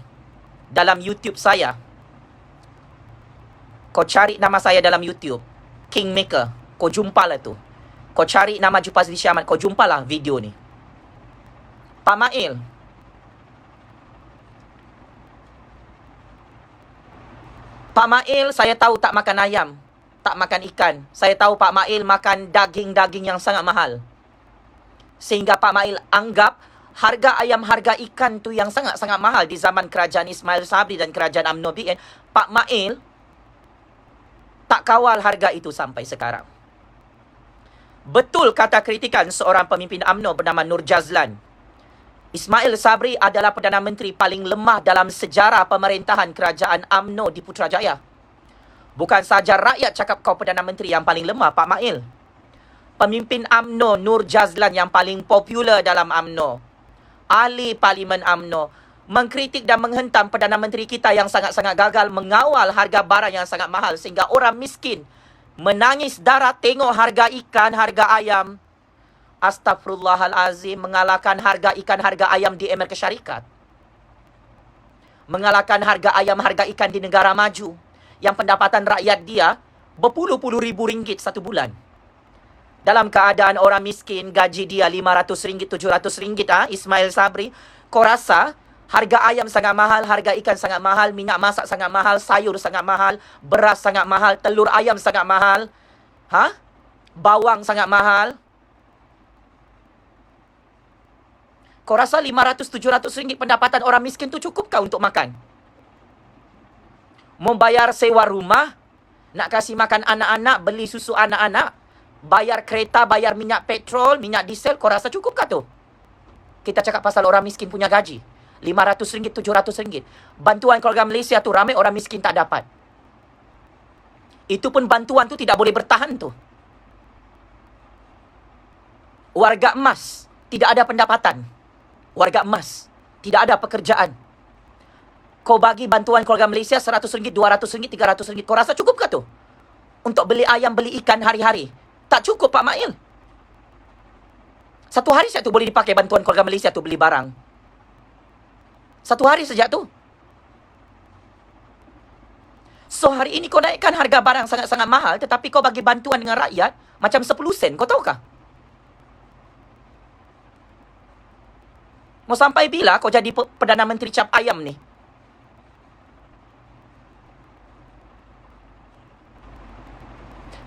dalam YouTube saya. Kau cari nama saya dalam YouTube, Kingmaker. Kau jumpalah tu. Kau cari nama Jupazli Syahmat, kau jumpalah video ni. Pak Mail, Pak Mail saya tahu tak makan ayam, tak makan ikan. Saya tahu Pak Mail makan daging-daging yang sangat mahal. Sehingga Pak Mail anggap harga ayam, harga ikan tu yang sangat-sangat mahal di zaman kerajaan Ismail Sabri dan kerajaan UMNO BN. Pak Mail tak kawal harga itu sampai sekarang. Betul kata kritikan seorang pemimpin UMNO bernama Nur Jazlan. Ismail Sabri adalah Perdana Menteri paling lemah dalam sejarah pemerintahan kerajaan UMNO di Putrajaya. Bukan saja rakyat cakap kau Perdana Menteri yang paling lemah, Pak Mail. Pemimpin UMNO Nur Jazlan yang paling popular dalam UMNO, ahli Parlimen UMNO, mengkritik dan menghentam Perdana Menteri kita yang sangat-sangat gagal mengawal harga barang yang sangat mahal sehingga orang miskin menangis darah tengok harga ikan, harga ayam. Astagfirullahalazim, mengalahkan harga ikan, harga ayam di Amerika Syarikat. Mengalahkan harga ayam, harga ikan di negara maju. Yang pendapatan rakyat dia berpuluh-puluh ribu ringgit satu bulan. Dalam keadaan orang miskin, gaji dia 500 ringgit, 700 ringgit, Ismail Sabri. Kau rasa harga ayam sangat mahal, harga ikan sangat mahal, minyak masak sangat mahal, sayur sangat mahal, beras sangat mahal, telur ayam sangat mahal, bawang sangat mahal. Kau rasa 500-700 ringgit pendapatan orang miskin tu cukup kah untuk makan? Membayar sewa rumah, nak kasih makan anak-anak, beli susu anak-anak, bayar kereta, bayar minyak petrol, minyak diesel, kau rasa cukup kah tu? Kita cakap pasal orang miskin punya gaji. 500 ringgit, 700 ringgit. Bantuan keluarga Malaysia tu ramai orang miskin tak dapat. Itu pun bantuan tu tidak boleh bertahan tu. Warga emas, tidak ada pendapatan. Warga emas, tidak ada pekerjaan. Kau bagi bantuan keluarga Malaysia 100 ringgit, 200 ringgit, 300 ringgit. Kau rasa cukup ke tu? Untuk beli ayam, beli ikan hari-hari. Tak cukup, Pak Mail. Satu hari saja tu boleh dipakai bantuan keluarga Malaysia tu beli barang. Satu hari sejak tu. So, hari ini kau naikkan harga barang sangat-sangat mahal, tetapi kau bagi bantuan dengan rakyat macam 10 sen. Kau tahukah? Mau sampai bila kau jadi Perdana Menteri cap ayam ni?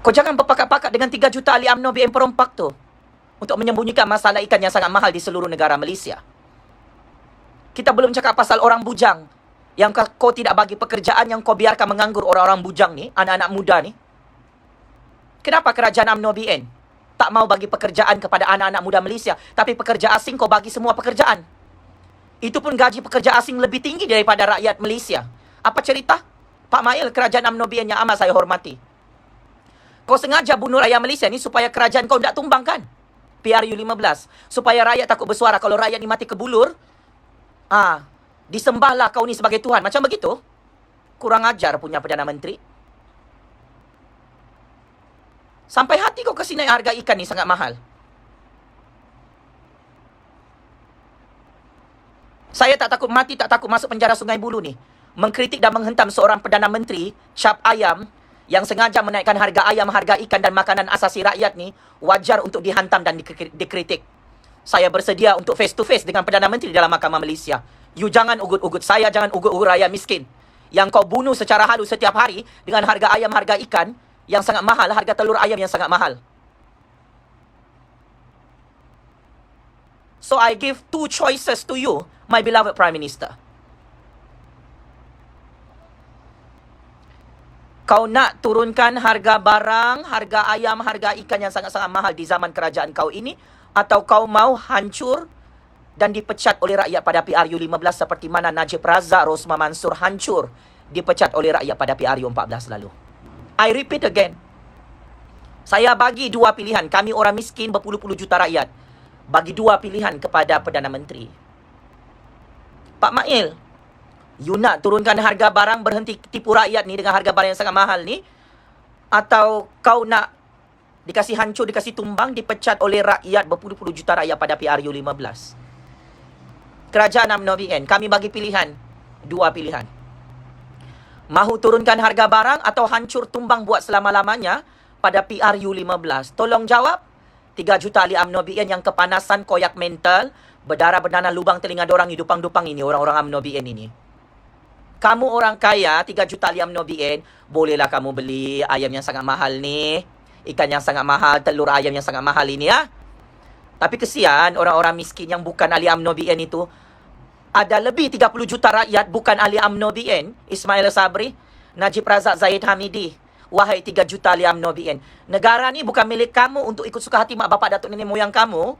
Kau jangan berpakat-pakat dengan 3 juta ahli UMNO BN perompak tu untuk menyembunyikan masalah ikan yang sangat mahal di seluruh negara Malaysia. Kita belum cakap pasal orang bujang yang kau tidak bagi pekerjaan, yang kau biarkan menganggur orang-orang bujang ni, anak-anak muda ni. Kenapa kerajaan UMNO BN tak mau bagi pekerjaan kepada anak-anak muda Malaysia, tapi pekerja asing kau bagi semua pekerjaan? Itu pun gaji pekerja asing lebih tinggi daripada rakyat Malaysia. Apa cerita? Pak Mail, kerajaan UMNO BN yang amat saya hormati. Kau sengaja bunuh rakyat Malaysia ni supaya kerajaan kau tidak tumbang kan? PRU15. Supaya rakyat takut bersuara. Kalau rakyat ni mati kebulur, disembahlah kau ni sebagai Tuhan. Macam begitu? Kurang ajar punya Perdana Menteri. Sampai hati kau kasi naik harga ikan ni sangat mahal. Saya tak takut mati, tak takut masuk penjara Sungai Buloh ni. Mengkritik dan menghentam seorang Perdana Menteri cap ayam yang sengaja menaikkan harga ayam, harga ikan dan makanan asasi rakyat ni, wajar untuk dihantam dan dikritik. Saya bersedia untuk face to face dengan Perdana Menteri dalam Mahkamah Malaysia. You jangan ugut-ugut saya, jangan ugut-ugut rakyat miskin yang kau bunuh secara halus setiap hari dengan harga ayam, harga ikan yang sangat mahal, harga telur ayam yang sangat mahal. So I give 2 choices to you, my beloved Prime Minister. Kau nak turunkan harga barang, harga ayam, harga ikan yang sangat-sangat mahal di zaman kerajaan kau ini, atau kau mau hancur dan dipecat oleh rakyat pada PRU15 seperti mana Najib Razak, Rosmah Mansur hancur dipecat oleh rakyat pada PRU14 lalu. I repeat again. Saya bagi 2 pilihan. Kami orang miskin berpuluh-puluh juta rakyat. Bagi 2 pilihan kepada Perdana Menteri. Pak Mail, you nak turunkan harga barang, berhenti tipu rakyat ni dengan harga barang yang sangat mahal ni? Atau kau nak dikasih hancur, dikasih tumbang, dipecat oleh rakyat, berpuluh-puluh juta rakyat pada PRU15? Kerajaan UMNO BN, kami bagi pilihan. 2 pilihan. Mahu turunkan harga barang atau hancur tumbang buat selama-lamanya pada PRU15? Tolong jawab. 3 juta ahli UMNO BN yang kepanasan, koyak mental, berdarah-berdana lubang telinga dorang, hidupang-dupang ini, orang-orang UMNO BN ini. Kamu orang kaya, 3 juta ahli UMNO BN, bolehlah kamu beli ayam yang sangat mahal ni, ikan yang sangat mahal, telur ayam yang sangat mahal ini ya. Tapi kesian orang-orang miskin yang bukan ahli UMNO BN itu. Ada lebih 30 juta rakyat bukan ahli UMNO BN. Ismail Sabri, Najib Razak, Zahid Hamidi. Wahai 3 juta ahli UMNO BN. Negara ni bukan milik kamu untuk ikut suka hati mak bapak datuk nenek moyang kamu.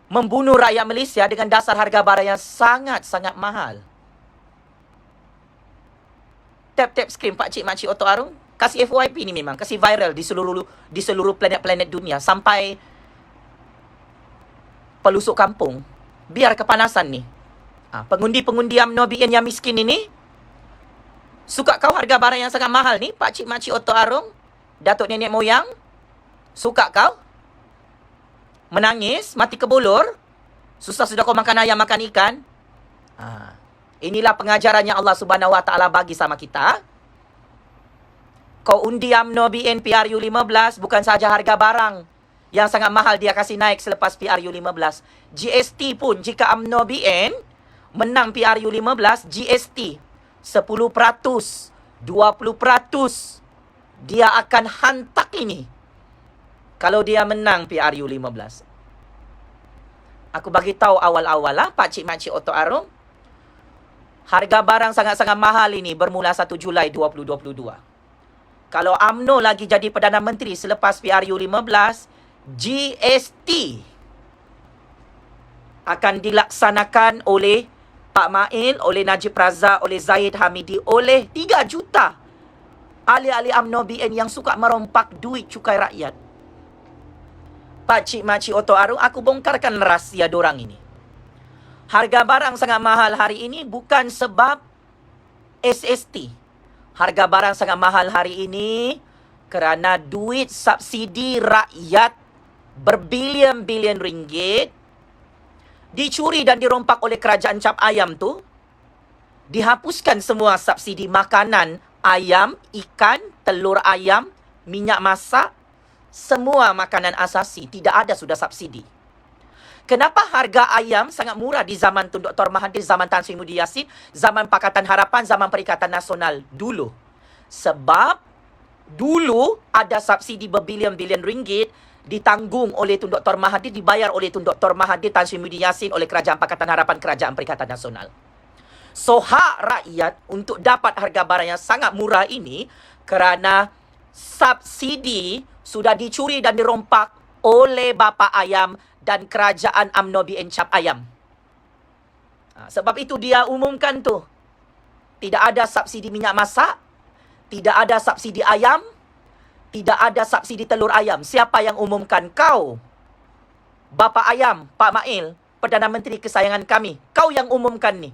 Membunuh rakyat Malaysia dengan dasar harga barang yang sangat-sangat mahal. Tap-tap screen pakcik makcik Oto Arung. Kasih FYP ni memang. Kasih viral di seluruh planet-planet dunia. Sampai pelusuk kampung. Biar kepanasan ni. Pengundi-pengundi UMNO BN yang miskin ini, suka kau harga barang yang sangat mahal ni, pakcik makcik Oto Arung, datuk nenek moyang? Suka kau? Menangis, mati kebulur? Susah sudah kau makan ayam, makan ikan? Inilah pengajarannya Allah Subhanahu Wa Taala bagi sama kita. Kau undi UMNO BN PRU 15, bukan saja harga barang yang sangat mahal dia kasih naik selepas PRU 15. GST pun jika UMNO BN menang PRU 15, GST 10%, 20%, dia akan hantak ini. Kalau dia menang PRU 15. Aku bagi tahu awal-awal lah, pakcik makcik Oto Arung. Harga barang sangat-sangat mahal ini bermula 1 Julai 2022. Kalau UMNO lagi jadi Perdana Menteri selepas PRU 15, GST akan dilaksanakan oleh Pak Mail, oleh Najib Razak, oleh Zahid Hamidi, oleh 3 juta ahli-ahli UMNO BN yang suka merompak duit cukai rakyat. Pakcik makcik Oto Arung, aku bongkarkan rahsia dorang ini. Harga barang sangat mahal hari ini bukan sebab SST. Harga barang sangat mahal hari ini kerana duit subsidi rakyat berbilion-bilion ringgit dicuri dan dirompak oleh kerajaan cap ayam tu. Dihapuskan semua subsidi makanan ayam, ikan, telur ayam, minyak masak, semua makanan asasi. Tidak ada sudah subsidi. Kenapa harga ayam sangat murah di zaman Tun Dr. Mahathir, zaman Tan Sri Muhyiddin Yassin, zaman Pakatan Harapan, zaman Perikatan Nasional dulu? Sebab dulu ada subsidi berbilion-bilion ringgit ditanggung oleh Tun Dr. Mahathir, dibayar oleh Tun Dr. Mahathir, Tan Sri Muhyiddin Yassin, oleh Kerajaan Pakatan Harapan, Kerajaan Perikatan Nasional. So, hak rakyat untuk dapat harga barang yang sangat murah ini kerana subsidi sudah dicuri dan dirompak oleh bapa ayam dan kerajaan UMNO BN cap ayam. Sebab itu dia umumkan tu. Tidak ada subsidi minyak masak, tidak ada subsidi ayam, tidak ada subsidi telur ayam. Siapa yang umumkan? Kau, bapa ayam, Pak Mail, Perdana Menteri kesayangan kami. Kau yang umumkan ni.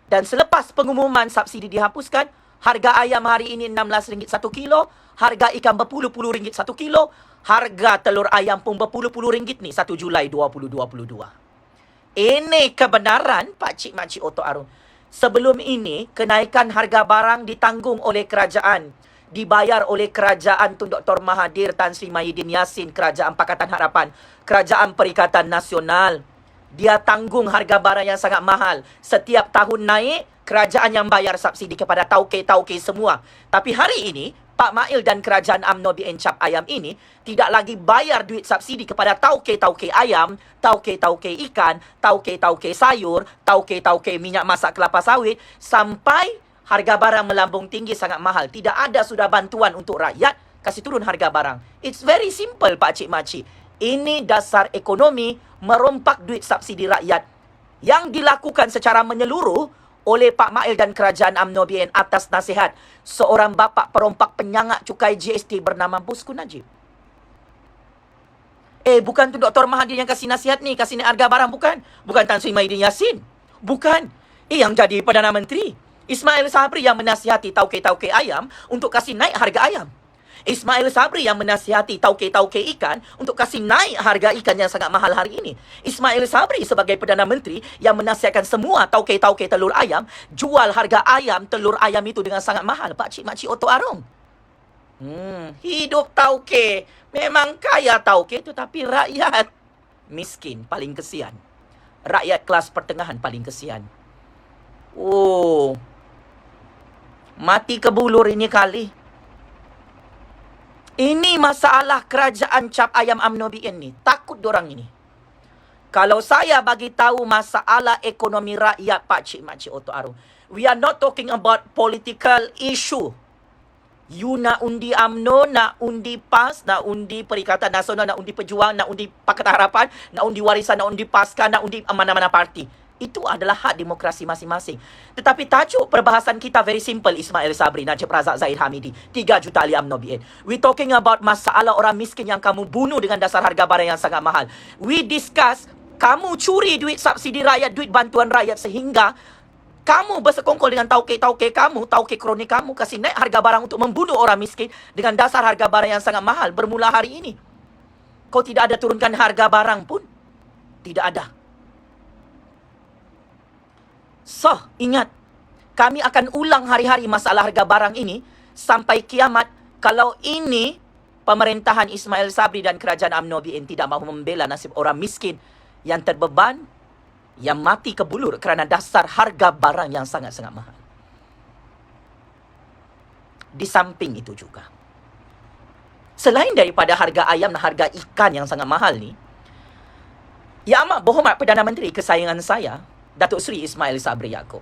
Dan selepas pengumuman subsidi dihapuskan, harga ayam hari ini RM16 1 kilo, harga ikan berpuluh-puluh ringgit 1 kilo, harga telur ayam pun berpuluh-puluh ringgit ni 1 Julai 2022. Ini kebenaran, pakcik makcik Oto Arung. Sebelum ini, kenaikan harga barang ditanggung oleh kerajaan. Dibayar oleh kerajaan Tun Dr. Mahathir, Tan Sri Muhyiddin Yassin, Kerajaan Pakatan Harapan, Kerajaan Perikatan Nasional. Dia tanggung harga barang yang sangat mahal. Setiap tahun naik, kerajaan yang bayar subsidi kepada tauke-tauke semua. Tapi hari ini, Pak Mail dan kerajaan UMNO BN cap ayam ini tidak lagi bayar duit subsidi kepada tauke-tauke ayam, tauke-tauke ikan, tauke-tauke sayur, tauke-tauke minyak masak kelapa sawit, sampai harga barang melambung tinggi sangat mahal. Tidak ada sudah bantuan untuk rakyat, kasih turun harga barang. It's very simple, pakcik makcik. Ini dasar ekonomi merompak duit subsidi rakyat yang dilakukan secara menyeluruh oleh Pak Mail dan kerajaan UMNO BN atas nasihat seorang bapa perompak penyangak cukai GST bernama Bosku Najib. Bukan tu Dr. Mahathir yang kasih nasihat ni, kasih naik harga barang, bukan. Bukan Tan Sri Muhyiddin Yassin. Bukan. Yang jadi Perdana Menteri Ismail Sabri yang menasihati tauke-tauke ayam untuk kasih naik harga ayam. Ismail Sabri yang menasihati tauke-tauke ikan untuk kasih naik harga ikan yang sangat mahal hari ini. Ismail Sabri sebagai Perdana Menteri yang menasihatkan semua tauke-tauke telur ayam jual harga ayam, telur ayam itu dengan sangat mahal. Pakcik makcik Oto Arung. Hidup tauke. Memang kaya tauke tu, tapi rakyat miskin paling kesian. Rakyat kelas pertengahan paling kesian. Oh, mati kebulur ini kali. Ini masalah kerajaan cap ayam UMNO BN ni. Takut dorang ini. Kalau saya bagi tahu masalah ekonomi rakyat Pakcik Makcik Oto Aru, we are not talking about political issue. You nak undi UMNO, nak undi PAS, nak undi Perikatan Nasional, nak undi Pejuang, nak undi Pakatan Harapan, nak undi Warisan, nak undi PASKA, nak undi mana-mana parti. Itu adalah hak demokrasi masing-masing. Tetapi tajuk perbahasan kita very simple, Ismail Sabri, Najib Razak, Zahid Hamidi. 3 juta ahli UMNO BN. We talking about masalah orang miskin yang kamu bunuh dengan dasar harga barang yang sangat mahal. We discuss, kamu curi duit subsidi rakyat, duit bantuan rakyat sehingga kamu bersekongkol dengan tauke-tauke kamu, tauke kroni kamu, kasih naik harga barang untuk membunuh orang miskin dengan dasar harga barang yang sangat mahal bermula hari ini. Kau tidak ada turunkan harga barang pun. Tidak ada. So, ingat, kami akan ulang hari-hari masalah harga barang ini sampai kiamat kalau ini pemerintahan Ismail Sabri dan kerajaan UMNO BN tidak mahu membela nasib orang miskin yang terbeban, yang mati kebulur kerana dasar harga barang yang sangat-sangat mahal. Di samping itu juga, selain daripada harga ayam dan harga ikan yang sangat mahal ni, Yang Amat Berhormat Perdana Menteri kesayangan saya, Datuk Seri Ismail Sabri Yaakob,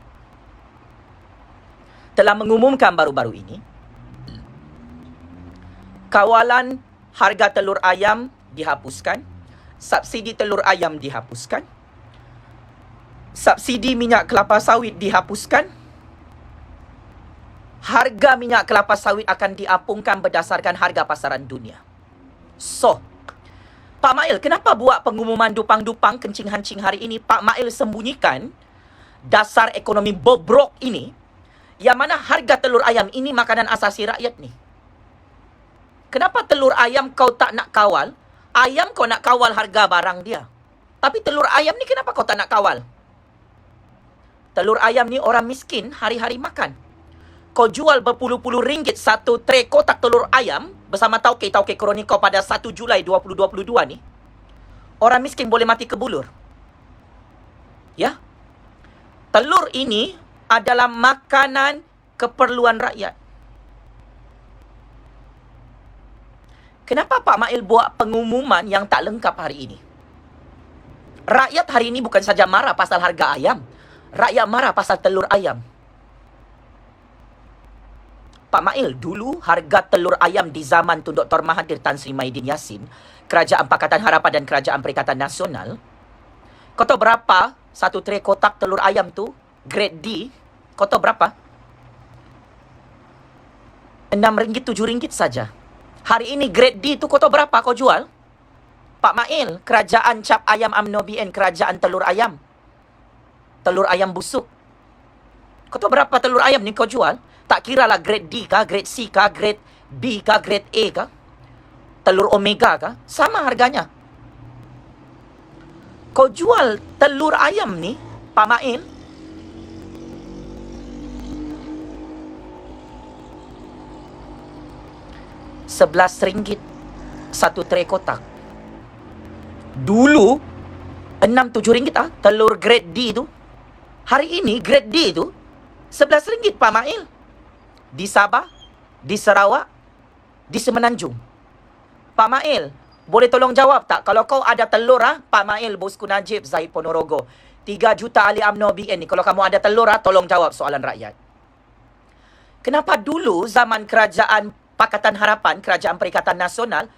telah mengumumkan baru-baru ini kawalan harga telur ayam dihapuskan, subsidi telur ayam dihapuskan, subsidi minyak kelapa sawit dihapuskan, harga minyak kelapa sawit akan diapungkan berdasarkan harga pasaran dunia. So, Pak Mail, kenapa buat pengumuman dupang-dupang kencing-hancing hari ini? Pak Mail sembunyikan dasar ekonomi bobrok ini, yang mana harga telur ayam ini makanan asasi rakyat ni. Kenapa telur ayam kau tak nak kawal? Ayam kau nak kawal harga barang dia. Tapi telur ayam ni kenapa kau tak nak kawal? Telur ayam ni orang miskin hari-hari makan. Kau jual berpuluh-puluh ringgit satu tray kotak telur ayam bersama tauke-tauke kroni kau pada 1 Julai 2022 ni. Orang miskin boleh mati kebulur. Ya? Telur ini adalah makanan keperluan rakyat. Kenapa Pak Mail buat pengumuman yang tak lengkap hari ini? Rakyat hari ini bukan saja marah pasal harga ayam. Rakyat marah pasal telur ayam. Pak Mail, dulu harga telur ayam di zaman Tun Dr. Mahathir Tan Sri Maidin Yassin, Kerajaan Pakatan Harapan dan Kerajaan Perikatan Nasional, kau tahu berapa satu tray kotak telur ayam tu? Grade D, kau tahu berapa? RM6, RM7 saja. Hari ini grade D tu kau tahu berapa kau jual? Pak Mail, kerajaan cap ayam UMNO BN, kerajaan telur ayam. Telur ayam busuk. Kau tahu berapa telur ayam ni kau jual? Tak kira lah grade D kah, grade C kah, grade B kah, grade A kah, telur omega kah, sama harganya. Kau jual telur ayam ni, Pak Mail, RM11 satu tray kotak. Dulu RM6-7 telur grade D tu. Hari ini grade D tu RM11 Pak Mail. Di Sabah, di Sarawak, di Semenanjung. Pak Mail, boleh tolong jawab tak? Kalau kau ada telur, Pak Mail, bosku Najib, Zahid Ponorogo, 3 juta ahli UMNO BN ni, kalau kamu ada telur, tolong jawab soalan rakyat. Kenapa dulu zaman kerajaan Pakatan Harapan, Kerajaan Perikatan Nasional,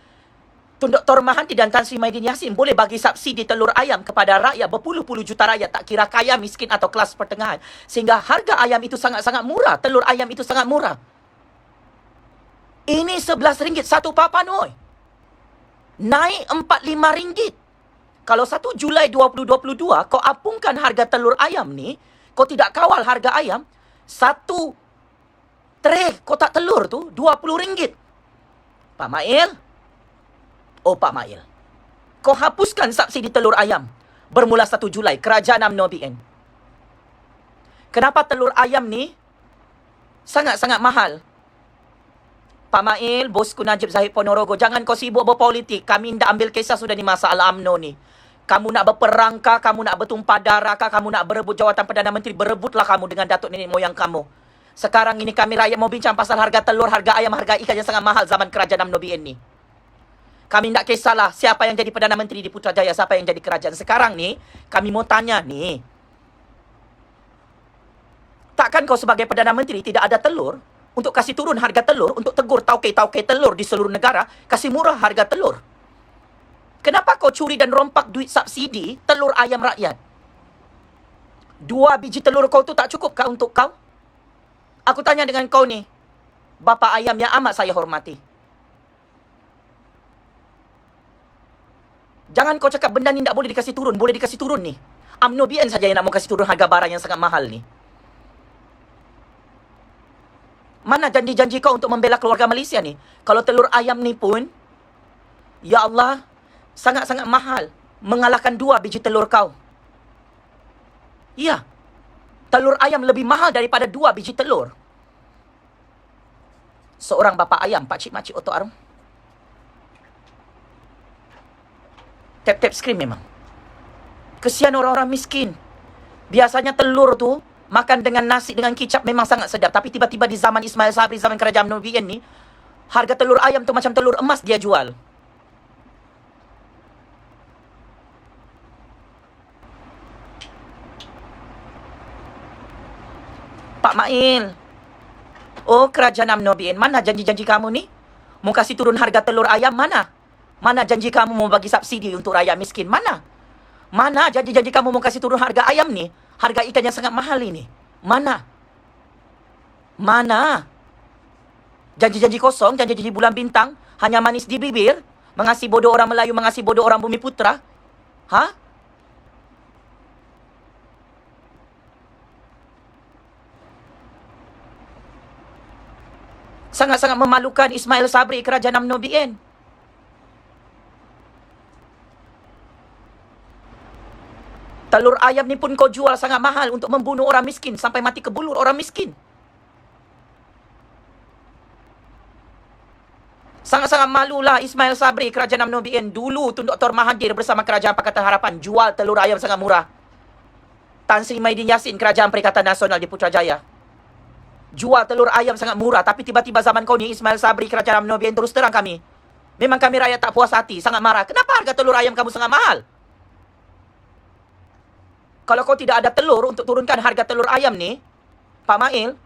Tun Dr. Mahathir dan Tan Sri Maidin Yassin boleh bagi subsidi telur ayam kepada rakyat, berpuluh-puluh juta rakyat, tak kira kaya, miskin atau kelas pertengahan. Sehingga harga ayam itu sangat-sangat murah. Telur ayam itu sangat murah. Ini RM11 satu papan, oi. Naik RM45. Kalau 1 Julai 2022, kau apungkan harga telur ayam ni, kau tidak kawal harga ayam, satu tray kotak telur tu RM20. Pak Mail, oh Pak Mail, kau hapuskan subsidi telur ayam bermula 1 Julai, kerajaan UMNO BN. Kenapa telur ayam ni sangat-sangat mahal? Pak Mail, bosku Najib Zahid Ponorogo, jangan kau sibuk berpolitik. Kami tidak ambil kisah sudah ni masalah UMNO ni. Kamu nak berperang kah? Kamu nak bertumpah darah kah? Kamu nak berebut jawatan Perdana Menteri? Berebutlah kamu dengan datuk nenek moyang kamu. Sekarang ini kami rakyat mau bincang pasal harga telur, harga ayam, harga ikan yang sangat mahal zaman kerajaan UMNO BN ni. Kami tak kisahlah siapa yang jadi Perdana Menteri di Putrajaya, siapa yang jadi kerajaan. Sekarang ni, kami mau tanya ni. Takkan kau sebagai Perdana Menteri tidak ada telur? Untuk kasih turun harga telur, untuk tegur tauke-tauke telur di seluruh negara, kasih murah harga telur. Kenapa kau curi dan rompak duit subsidi telur ayam rakyat? 2 biji telur kau tu tak cukup kah untuk kau? Aku tanya dengan kau ni, bapa ayam yang amat saya hormati. Jangan kau cakap benda ni tak boleh dikasih turun. Boleh dikasih turun ni. UMNO BN saja yang nak mau kasih turun harga barang yang sangat mahal ni. Mana janji-janji kau untuk membela keluarga Malaysia ni? Kalau telur ayam ni pun, ya Allah, sangat-sangat mahal. Mengalahkan 2 biji telur kau. Ya, telur ayam lebih mahal daripada 2 biji telur. Seorang bapa ayam, pakcik-makcik otok arung. Tap-tap screen memang. Kesian orang-orang miskin. Biasanya telur tu makan dengan nasi, dengan kicap memang sangat sedap. Tapi tiba-tiba di zaman Ismail Sabri, zaman kerajaan UMNO BN ni, harga telur ayam tu macam telur emas dia jual. Pak Mail. Oh, kerajaan UMNO BN, mana janji-janji kamu ni? Mau kasih turun harga telur ayam, mana? Mana janji kamu mau bagi subsidi untuk rakyat miskin? Mana? Mana janji-janji kamu mau kasih turun harga ayam ni? Harga ikan yang sangat mahal ini. Mana? Mana? Janji-janji kosong, janji-janji bulan bintang, hanya manis di bibir, mengasihi bodoh orang Melayu, mengasihi bodoh orang Bumi Putra. Ha? Sangat-sangat memalukan Ismail Sabri, kerajaan UMNO BN. Telur ayam ni pun kau jual sangat mahal untuk membunuh orang miskin sampai mati kebulur orang miskin. Sangat-sangat malulah Ismail Sabri, kerajaan UMNO BN. Dulu tu Dr. Mahathir bersama kerajaan Pakatan Harapan jual telur ayam sangat murah. Tan Sri Maidin Yassin, kerajaan Perikatan Nasional di Putrajaya, jual telur ayam sangat murah. Tapi tiba-tiba zaman kau ni, Ismail Sabri, kerajaan UMNO BN, terus terang kami, memang kami rakyat tak puas hati, sangat marah. Kenapa harga telur ayam kamu sangat mahal? Kalau kau tidak ada telur untuk turunkan harga telur ayam ni, Pak Mail,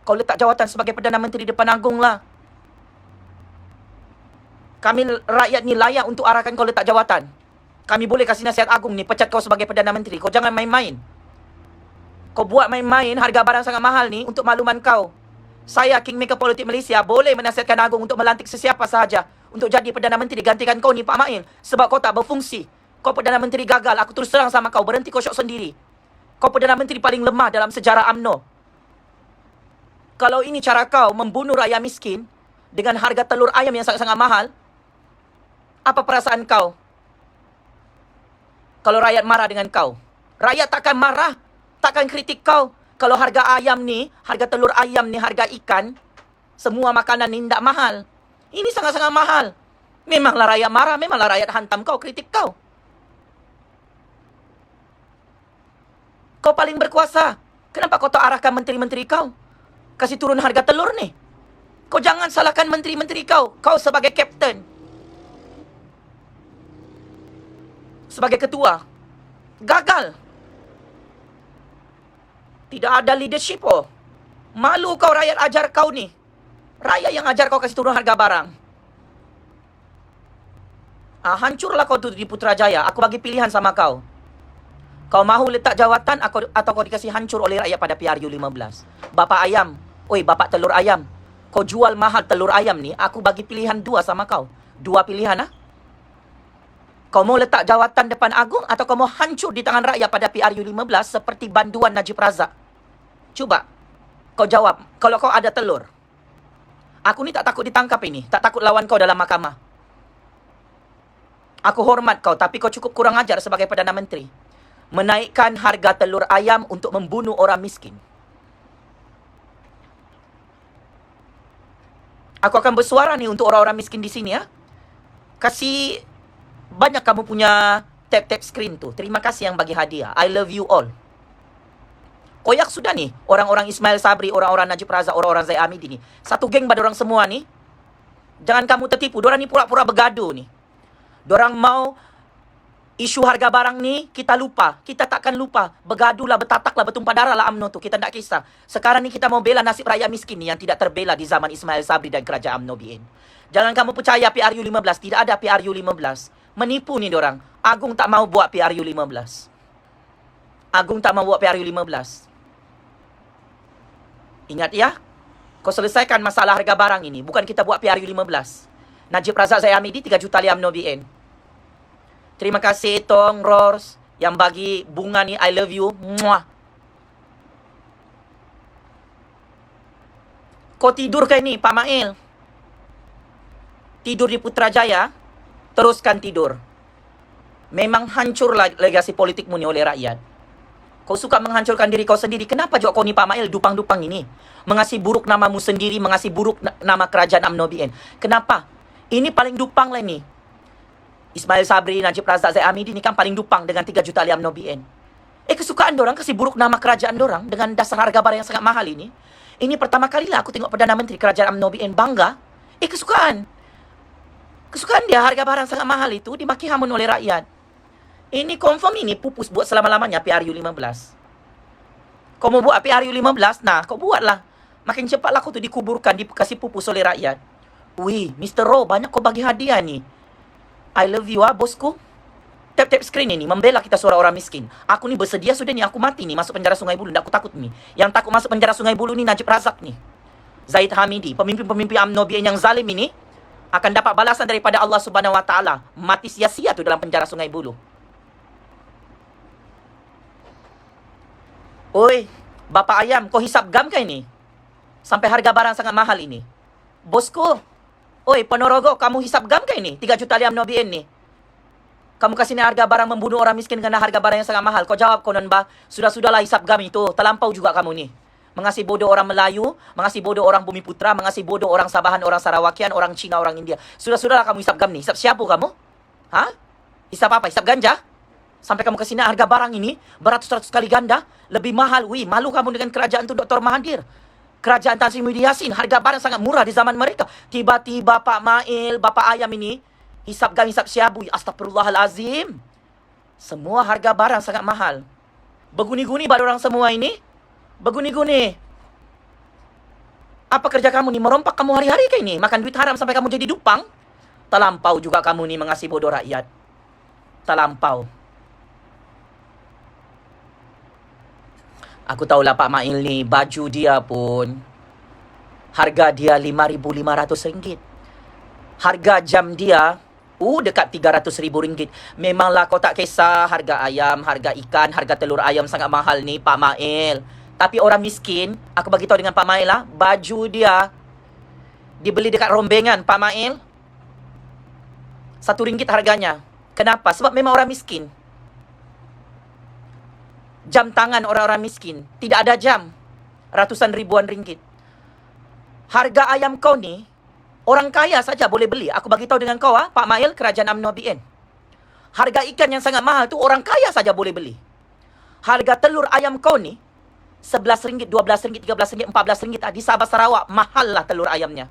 kau letak jawatan sebagai Perdana Menteri depan Agung lah. Kami rakyat ni layak untuk arahkan kau letak jawatan. Kami boleh kasih nasihat Agung ni, pecat kau sebagai Perdana Menteri. Kau jangan main-main. Kau buat main-main harga barang sangat mahal ni untuk makluman kau. Saya, Kingmaker Politik Malaysia, boleh menasihatkan Agung untuk melantik sesiapa sahaja untuk jadi Perdana Menteri gantikan kau ni, Pak Mail. Sebab kau tak berfungsi. Kau Perdana Menteri gagal. Aku terus terang sama kau. Berhenti kau syok sendiri. Kau Perdana Menteri paling lemah dalam sejarah UMNO. Kalau ini cara kau membunuh rakyat miskin dengan harga telur ayam yang sangat-sangat mahal, apa perasaan kau? Kalau rakyat marah dengan kau. Rakyat takkan marah. Takkan kritik kau. Kalau harga ayam ni, harga telur ayam ni, harga ikan, semua makanan ni tidak mahal. Ini sangat-sangat mahal. Memanglah rakyat marah. Memanglah rakyat hantam kau, kritik kau. Kau paling berkuasa. Kenapa kau tak arahkan menteri-menteri kau kasih turun harga telur ni? Kau jangan salahkan menteri-menteri kau. Kau sebagai kapten, sebagai ketua, gagal. Tidak ada leadership oh. Malu kau rakyat ajar kau ni. Rakyat yang ajar kau kasih turun harga barang. Hancurlah kau tu di Putrajaya. Aku bagi pilihan sama kau. Kau mahu letak jawatan atau kau dikasih hancur oleh rakyat pada PRU 15. Bapak ayam, oi bapak telur ayam, kau jual mahal telur ayam ni, aku bagi pilihan 2 sama kau. 2 pilihan ah. Kau mau letak jawatan depan Agung atau kau mau hancur di tangan rakyat pada PRU 15 seperti banduan Najib Razak? Cuba kau jawab. Kalau kau ada telur, aku ni tak takut ditangkap ini, tak takut lawan kau dalam mahkamah. Aku hormat kau, tapi kau cukup kurang ajar sebagai Perdana Menteri. Menaikkan harga telur ayam untuk membunuh orang miskin. Aku akan bersuara nih untuk orang-orang miskin di sini ya. Kasih banyak kamu punya tap-tap screen tu. Terima kasih yang bagi hadiah. I love you all. Koyak sudah nih, orang-orang Ismail Sabri, orang-orang Najib Razak, orang-orang Zaid Hamidi nih. Satu geng pada orang semua nih. Jangan kamu tertipu, dorang ni pura-pura bergaduh nih. Dorang mau isu harga barang ni, kita lupa. Kita takkan lupa. Bergaduhlah, bertataklah, bertumpah darah lah UMNO tu. Kita tak kisah. Sekarang ni kita mau bela nasib rakyat miskin ni yang tidak terbela di zaman Ismail Sabri dan kerajaan UMNO BN. Jangan kamu percaya PRU 15. Tidak ada PRU 15. Menipu ni dorang. Agung tak mau buat PRU 15. Agung tak mau buat PRU 15. Ingat ya, kau selesaikan masalah harga barang ini. Bukan kita buat PRU 15. Najib Razak Zaid Hamidi 3 juta liam UMNO BN. Terima kasih Tong Rors yang bagi bunga ni. I love you. Muah. Kau tidur ke ini Pak Mail? Tidur di Putrajaya? Teruskan tidur. Memang hancurlah legasi politikmu ni oleh rakyat. Kau suka menghancurkan diri kau sendiri. Kenapa juga kau ni Pak Mail dupang-dupang ini? Mengasih buruk namamu sendiri, mengasih buruk nama kerajaan UMNO BN. Kenapa? Ini paling dupang lah ni. Ismail Sabri, Najib Razak, Zaid Hamidi ni kan paling dupang dengan 3 juta liam UMNO BN. Kesukaan dorang kasih buruk nama kerajaan dorang dengan dasar harga barang yang sangat mahal ini. Ini pertama kalilah aku tengok Perdana Menteri kerajaan UMNO BN bangga. Kesukaan. Kesukaan dia harga barang sangat mahal itu dimaki hamun oleh rakyat. Ini confirm ini pupus buat selama-lamanya PRU 15. Kau mau buat PRU 15? Nah, kau buatlah. Makin cepatlah kau tu dikuburkan, dikasih pupus oleh rakyat. Wih, Mr. Ro, banyak kau bagi hadiah ni. I love you bosku. Tap-tap screen ini, membela kita suara orang miskin. Aku ni bersedia sudah ni, aku mati ni, masuk penjara Sungai Buloh. Tak aku takut ni. Yang takut masuk penjara Sungai Buloh ni Najib Razak ni. Zaid Hamidi, pemimpin-pemimpin UMNO BN yang zalim ini, akan dapat balasan daripada Allah Subhanahu Wa Taala. Mati sia-sia tu dalam penjara Sungai Buloh. Oi, Bapak Ayam, kau hisap gam ke ini? Sampai harga barang sangat mahal ini. Bosku, oi, Ponorogo, kamu hisap gam ke ini? 3 juta liam UMNO BN ni. Kamu kasih ni harga barang membunuh orang miskin kerana harga barang yang sangat mahal. Kau jawab, Konon Bah. Sudah-sudahlah hisap gam itu. Terlampau juga kamu ni. Mengasih bodoh orang Melayu, mengasih bodoh orang Bumi Putra, mengasih bodoh orang Sabahan, orang Sarawakian, orang Cina, orang India. Sudah-sudahlah kamu hisap gam ni. Hisap siapa kamu? Ha? Hisap apa? Hisap ganja? Sampai kamu kasih harga barang ini beratus-ratus kali ganda lebih mahal. Wih, malu kamu dengan kerajaan tu Dr. Mahathir. Kerajaan Tan Sri Muhyiddin Yassin, harga barang sangat murah di zaman mereka. Tiba-tiba Pak Mail, Bapak Ayam ini hisap gam, hisap syabu. Astagfirullahalazim. Semua harga barang sangat mahal. Beguni-guni pada orang semua ini. Beguni-guni. Apa kerja kamu ni? Merompak kamu hari-hari ke ini? Makan duit haram sampai kamu jadi dupang? Terlampau juga kamu ni mengasih bodoh rakyat. Terlampau. Aku tahulah Pak Mail ni, baju dia pun harga dia RM5,500. Harga jam dia dekat RM300,000. Memanglah kau tak kisah harga ayam, harga ikan, harga telur ayam sangat mahal ni Pak Mail. Tapi orang miskin, aku bagi tahu dengan Pak Mail lah, baju dia dibeli dekat rombengan Pak Mail. RM1 harganya. Kenapa? Sebab memang orang miskin. Jam tangan orang-orang miskin. Tidak ada jam. Ratusan ribuan ringgit. Harga ayam kau ni, orang kaya saja boleh beli. Aku bagi tahu dengan kau, Pak Mail, kerajaan UMNO BN. Harga ikan yang sangat mahal tu orang kaya saja boleh beli. Harga telur ayam kau ni, RM11, RM12, RM13, RM14. Di Sabah Sarawak, mahal lah telur ayamnya.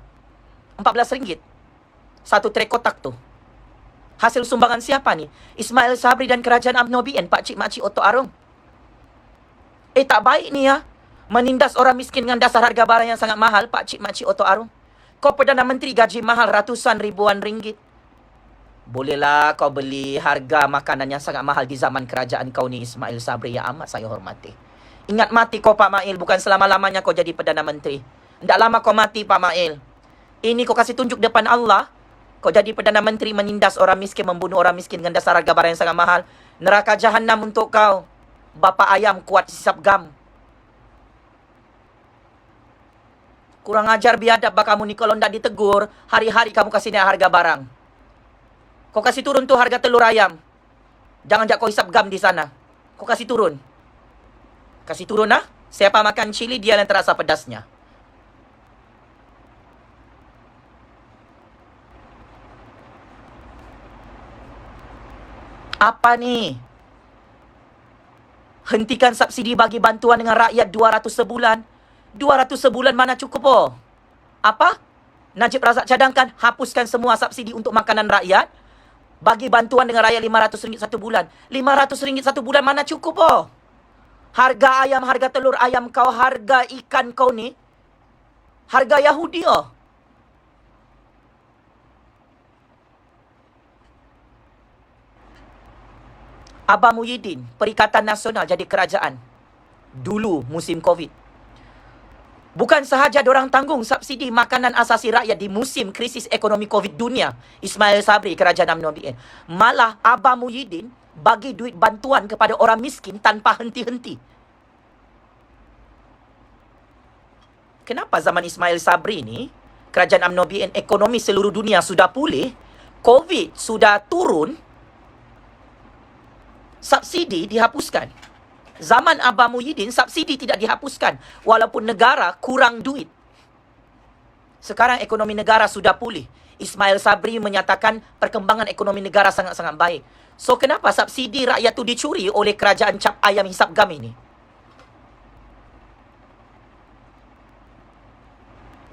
RM14. Satu tray kotak tu. Hasil sumbangan siapa ni? Ismail Sabri dan kerajaan UMNO BN, Pak Cik Makcik Oto Arung. Tak baik ni ya. Menindas orang miskin dengan dasar harga barang yang sangat mahal, Pak Cik Makcik Oto Arung. Kau Perdana Menteri gaji mahal ratusan ribuan ringgit. Bolehlah kau beli harga makanan yang sangat mahal di zaman kerajaan kau ni, Ismail Sabri, yang amat saya hormati. Ingat mati kau Pak Mail, bukan selama-lamanya kau jadi Perdana Menteri. Tidak lama kau mati Pak Mail. Ini kau kasih tunjuk depan Allah. Kau jadi Perdana Menteri menindas orang miskin, membunuh orang miskin dengan dasar harga barang yang sangat mahal. Neraka jahanam untuk kau. Bapak Ayam kuat hisap gam. Kurang ajar biadab kamu ni, kalau tidak ditegur, hari-hari kamu kasih dia harga barang. Kau kasih turun tu harga telur ayam. Jangan jak kau hisap gam di sana. Kau kasih turun. Kasih turun lah. Siapa makan cili, dia yang terasa pedasnya. Apa ni? Hentikan subsidi bagi bantuan dengan rakyat 200 sebulan. 200 sebulan mana cukup oh? Apa? Najib Razak cadangkan hapuskan semua subsidi untuk makanan rakyat. Bagi bantuan dengan rakyat RM500 satu bulan. RM500 satu bulan mana cukup oh? Harga ayam, harga telur ayam kau, harga ikan kau ni, harga Yahudi oh. Abah Muhyiddin, Perikatan Nasional jadi kerajaan. Dulu musim Covid. Bukan sahaja dorang tanggung subsidi makanan asasi rakyat di musim krisis ekonomi Covid dunia, Ismail Sabri, Kerajaan UMNO BN. Malah Abah Muhyiddin bagi duit bantuan kepada orang miskin tanpa henti-henti. Kenapa zaman Ismail Sabri ni, Kerajaan UMNO BN, ekonomi seluruh dunia sudah pulih, Covid sudah turun, subsidi dihapuskan. Zaman Abah Muhyiddin, subsidi tidak dihapuskan walaupun negara kurang duit. Sekarang ekonomi negara sudah pulih. Ismail Sabri menyatakan perkembangan ekonomi negara sangat-sangat baik. So, kenapa subsidi rakyat tu dicuri oleh kerajaan cap ayam hisap gam ini?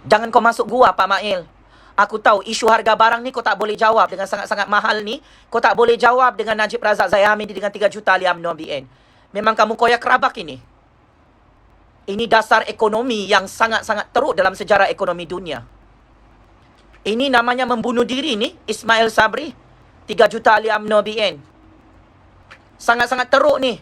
Jangan kau masuk gua, Pak Mail. Aku tahu isu harga barang ni kau tak boleh jawab dengan sangat-sangat mahal ni. Kau tak boleh jawab dengan Najib Razak Zahid Hamidi dengan 3 juta ahli UMNO BN. Memang kamu koyak kerabak ini. Ini dasar ekonomi yang sangat-sangat teruk dalam sejarah ekonomi dunia. Ini namanya membunuh diri ni, Ismail Sabri. 3 juta ahli UMNO BN. Sangat-sangat teruk ni.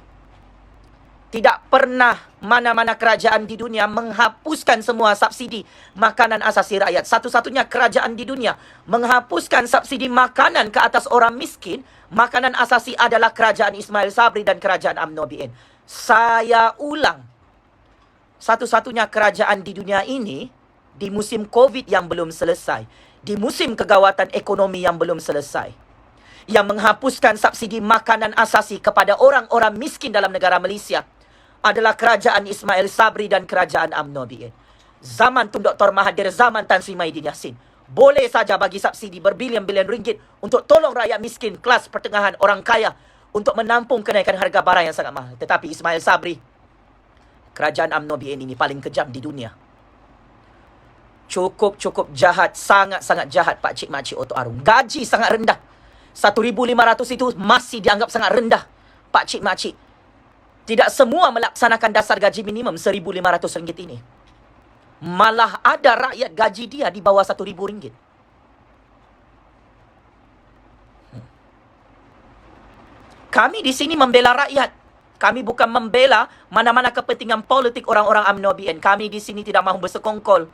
Tidak pernah mana-mana kerajaan di dunia menghapuskan semua subsidi makanan asasi rakyat. Satu-satunya kerajaan di dunia menghapuskan subsidi makanan ke atas orang miskin, makanan asasi adalah kerajaan Ismail Sabri dan kerajaan UMNO BN. Saya ulang, satu-satunya kerajaan di dunia ini di musim Covid yang belum selesai, di musim kegawatan ekonomi yang belum selesai, yang menghapuskan subsidi makanan asasi kepada orang-orang miskin dalam negara Malaysia adalah kerajaan Ismail Sabri dan kerajaan UMNO BN. Zaman Tun Dr. Mahathir, zaman Tan Sri Mahyidin Yassin, boleh saja bagi subsidi berbilion-bilion ringgit untuk tolong rakyat miskin, kelas pertengahan, orang kaya untuk menampung kenaikan harga barang yang sangat mahal. Tetapi Ismail Sabri, kerajaan UMNO BN ini paling kejam di dunia. Cukup jahat, sangat-sangat jahat Pak Cik Makcik Oto Arung. Gaji sangat rendah. 1,500 itu masih dianggap sangat rendah Pak Cik Makcik. Tidak semua melaksanakan dasar gaji minimum RM1,500 ini. Malah ada rakyat gaji dia di bawah RM1,000. Kami di sini membela rakyat. Kami bukan membela mana-mana kepentingan politik orang-orang UMNO BN. Kami di sini tidak mahu bersekongkol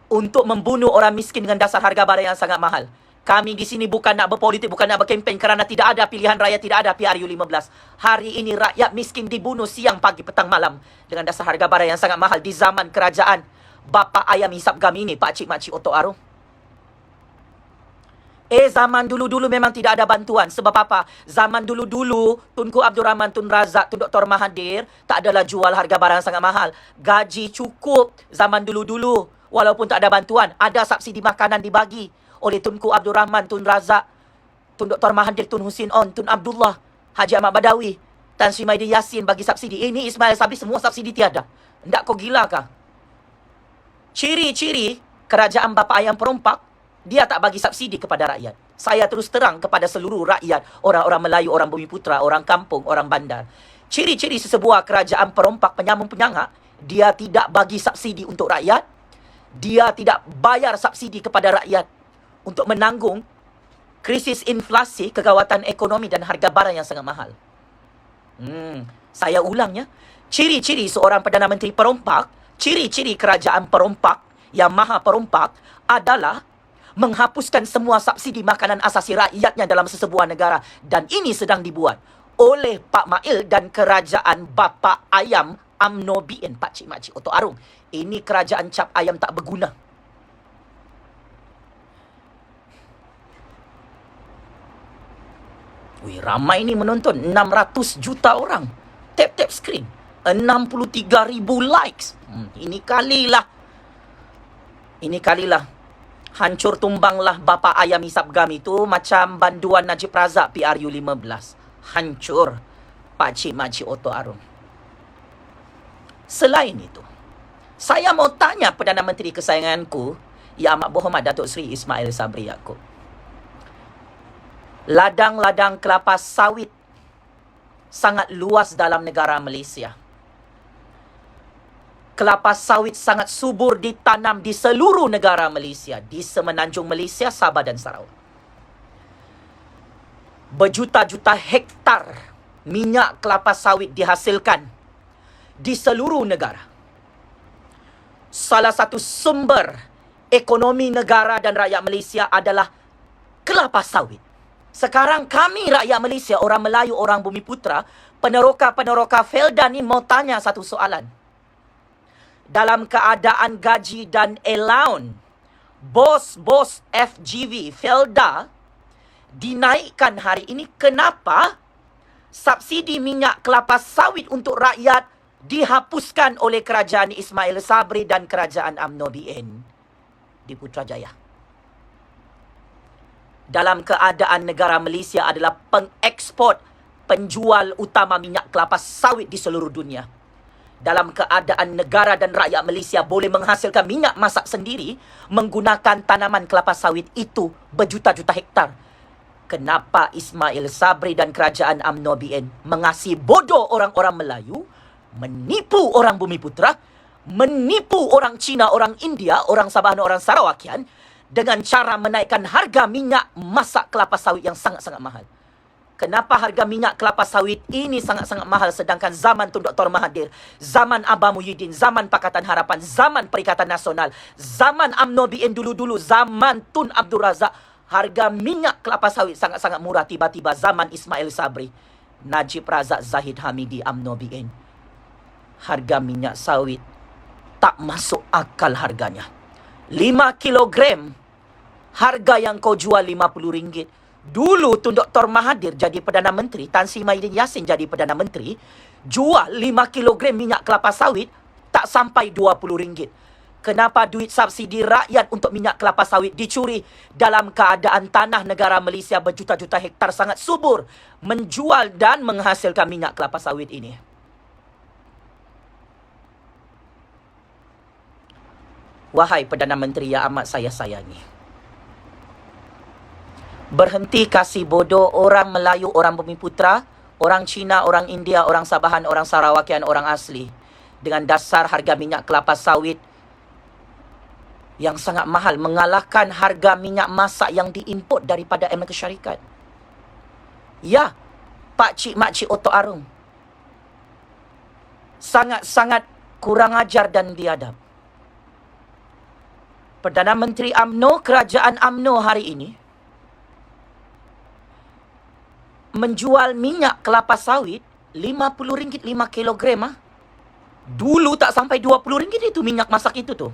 untuk membunuh orang miskin dengan dasar harga barang yang sangat mahal. Kami di sini bukan nak berpolitik, bukan nak berkempen kerana tidak ada pilihan raya, tidak ada PRU15. Hari ini rakyat miskin dibunuh siang, pagi, petang, malam dengan dasar harga barang yang sangat mahal di zaman kerajaan bapa ayam hisap gam ini, Pak Cik Makcik Oto Arung. Zaman dulu-dulu memang tidak ada bantuan. Sebab apa? Zaman dulu-dulu, Tunku Abdul Rahman, Tun Razak, Tun Dr. Mahathir tak adalah jual harga barang sangat mahal. Gaji cukup zaman dulu-dulu. Walaupun tak ada bantuan, ada subsidi makanan dibagi oleh Tunku Abdul Rahman, Tun Razak, Tun Dr. Mahathir, Tun Husin On, Tun Abdullah, Haji Ahmad Badawi, Tan Sri Mahyidin Yassin bagi subsidi. Ini Ismail Sabri semua subsidi tiada. Tidak kau gila kah? Ciri-ciri kerajaan bapa ayam perompak, dia tak bagi subsidi kepada rakyat. Saya terus terang kepada seluruh rakyat, orang-orang Melayu, orang Bumiputera, orang kampung, orang bandar. Ciri-ciri sesebuah kerajaan perompak penyambung-penyangak, dia tidak bagi subsidi untuk rakyat, dia tidak bayar subsidi kepada rakyat untuk menanggung krisis inflasi, kegawatan ekonomi dan harga barang yang sangat mahal. Saya ulangnya, ciri-ciri seorang Perdana Menteri perompak, ciri-ciri kerajaan perompak yang maha perompak adalah menghapuskan semua subsidi makanan asasi rakyatnya dalam sesebuah negara. Dan ini sedang dibuat oleh Pak Mail dan kerajaan bapa ayam UMNO BN, Pak Cik Makcik Oto Arung. Ini kerajaan cap ayam tak berguna. Wih, ramai ni menonton. 600 juta orang. Tap-tap screen. 63,000 likes. Ini kalilah. Hancur tumbanglah bapa ayam hisap gam itu macam banduan Najib Razak PRU15. hancur pakcik-makcik Otto Arum. Selain itu, saya mau tanya Perdana Menteri kesayanganku, Yang Amat Berhormat Datuk Seri Ismail Sabri Yaakob. Ladang-ladang kelapa sawit sangat luas dalam negara Malaysia. Kelapa sawit sangat subur ditanam di seluruh negara Malaysia, di semenanjung Malaysia, Sabah dan Sarawak. Berjuta-juta hektar minyak kelapa sawit dihasilkan di seluruh negara. Salah satu sumber ekonomi negara dan rakyat Malaysia adalah kelapa sawit. Sekarang kami rakyat Malaysia, orang Melayu, orang Bumiputera, peneroka-peneroka Felda ni mau tanya satu soalan. Dalam keadaan gaji dan allowance, bos-bos FGV Felda dinaikkan hari ini, kenapa subsidi minyak kelapa sawit untuk rakyat dihapuskan oleh kerajaan Ismail Sabri dan kerajaan UMNO BN di Putrajaya? Dalam keadaan negara Malaysia adalah pengeksport, penjual utama minyak kelapa sawit di seluruh dunia. Dalam keadaan negara dan rakyat Malaysia boleh menghasilkan minyak masak sendiri menggunakan tanaman kelapa sawit itu berjuta-juta hektar, kenapa Ismail Sabri dan kerajaan UMNO BN mengasihi bodoh orang-orang Melayu, menipu orang Bumiputera, menipu orang Cina, orang India, orang Sabah dan orang Sarawakian dengan cara menaikkan harga minyak masak kelapa sawit yang sangat-sangat mahal? Kenapa harga minyak kelapa sawit ini sangat-sangat mahal sedangkan zaman Tun Dr. Mahathir, zaman Abah Muhyiddin, zaman Pakatan Harapan, zaman Perikatan Nasional, zaman UMNO BN dulu-dulu, zaman Tun Abdul Razak, harga minyak kelapa sawit sangat-sangat murah. Tiba-tiba zaman Ismail Sabri, Najib Razak, Zahid Hamidi, UMNO BN, harga minyak sawit tak masuk akal harganya. 5 kilogram harga yang kau jual RM50. Dulu Tun Dr. Mahathir jadi Perdana Menteri, Tan Sri Mahyidin Yassin jadi Perdana Menteri, jual 5 kilogram minyak kelapa sawit tak sampai RM20. Kenapa duit subsidi rakyat untuk minyak kelapa sawit dicuri dalam keadaan tanah negara Malaysia berjuta-juta hektar sangat subur menjual dan menghasilkan minyak kelapa sawit ini? Wahai Perdana Menteri yang amat saya sayangi, berhenti kasih bodoh orang Melayu, orang Bumiputera, orang Cina, orang India, orang Sabahan, orang Sarawakian, orang asli dengan dasar harga minyak kelapa sawit yang sangat mahal, mengalahkan harga minyak masak yang diimport daripada Amerika Syarikat. Ya, pakcik-makcik Otto Arum sangat-sangat kurang ajar dan biadab. Perdana Menteri UMNO, kerajaan UMNO hari ini menjual minyak kelapa sawit RM50 5 kilogram. Dulu tak sampai RM20 itu minyak masak itu tu.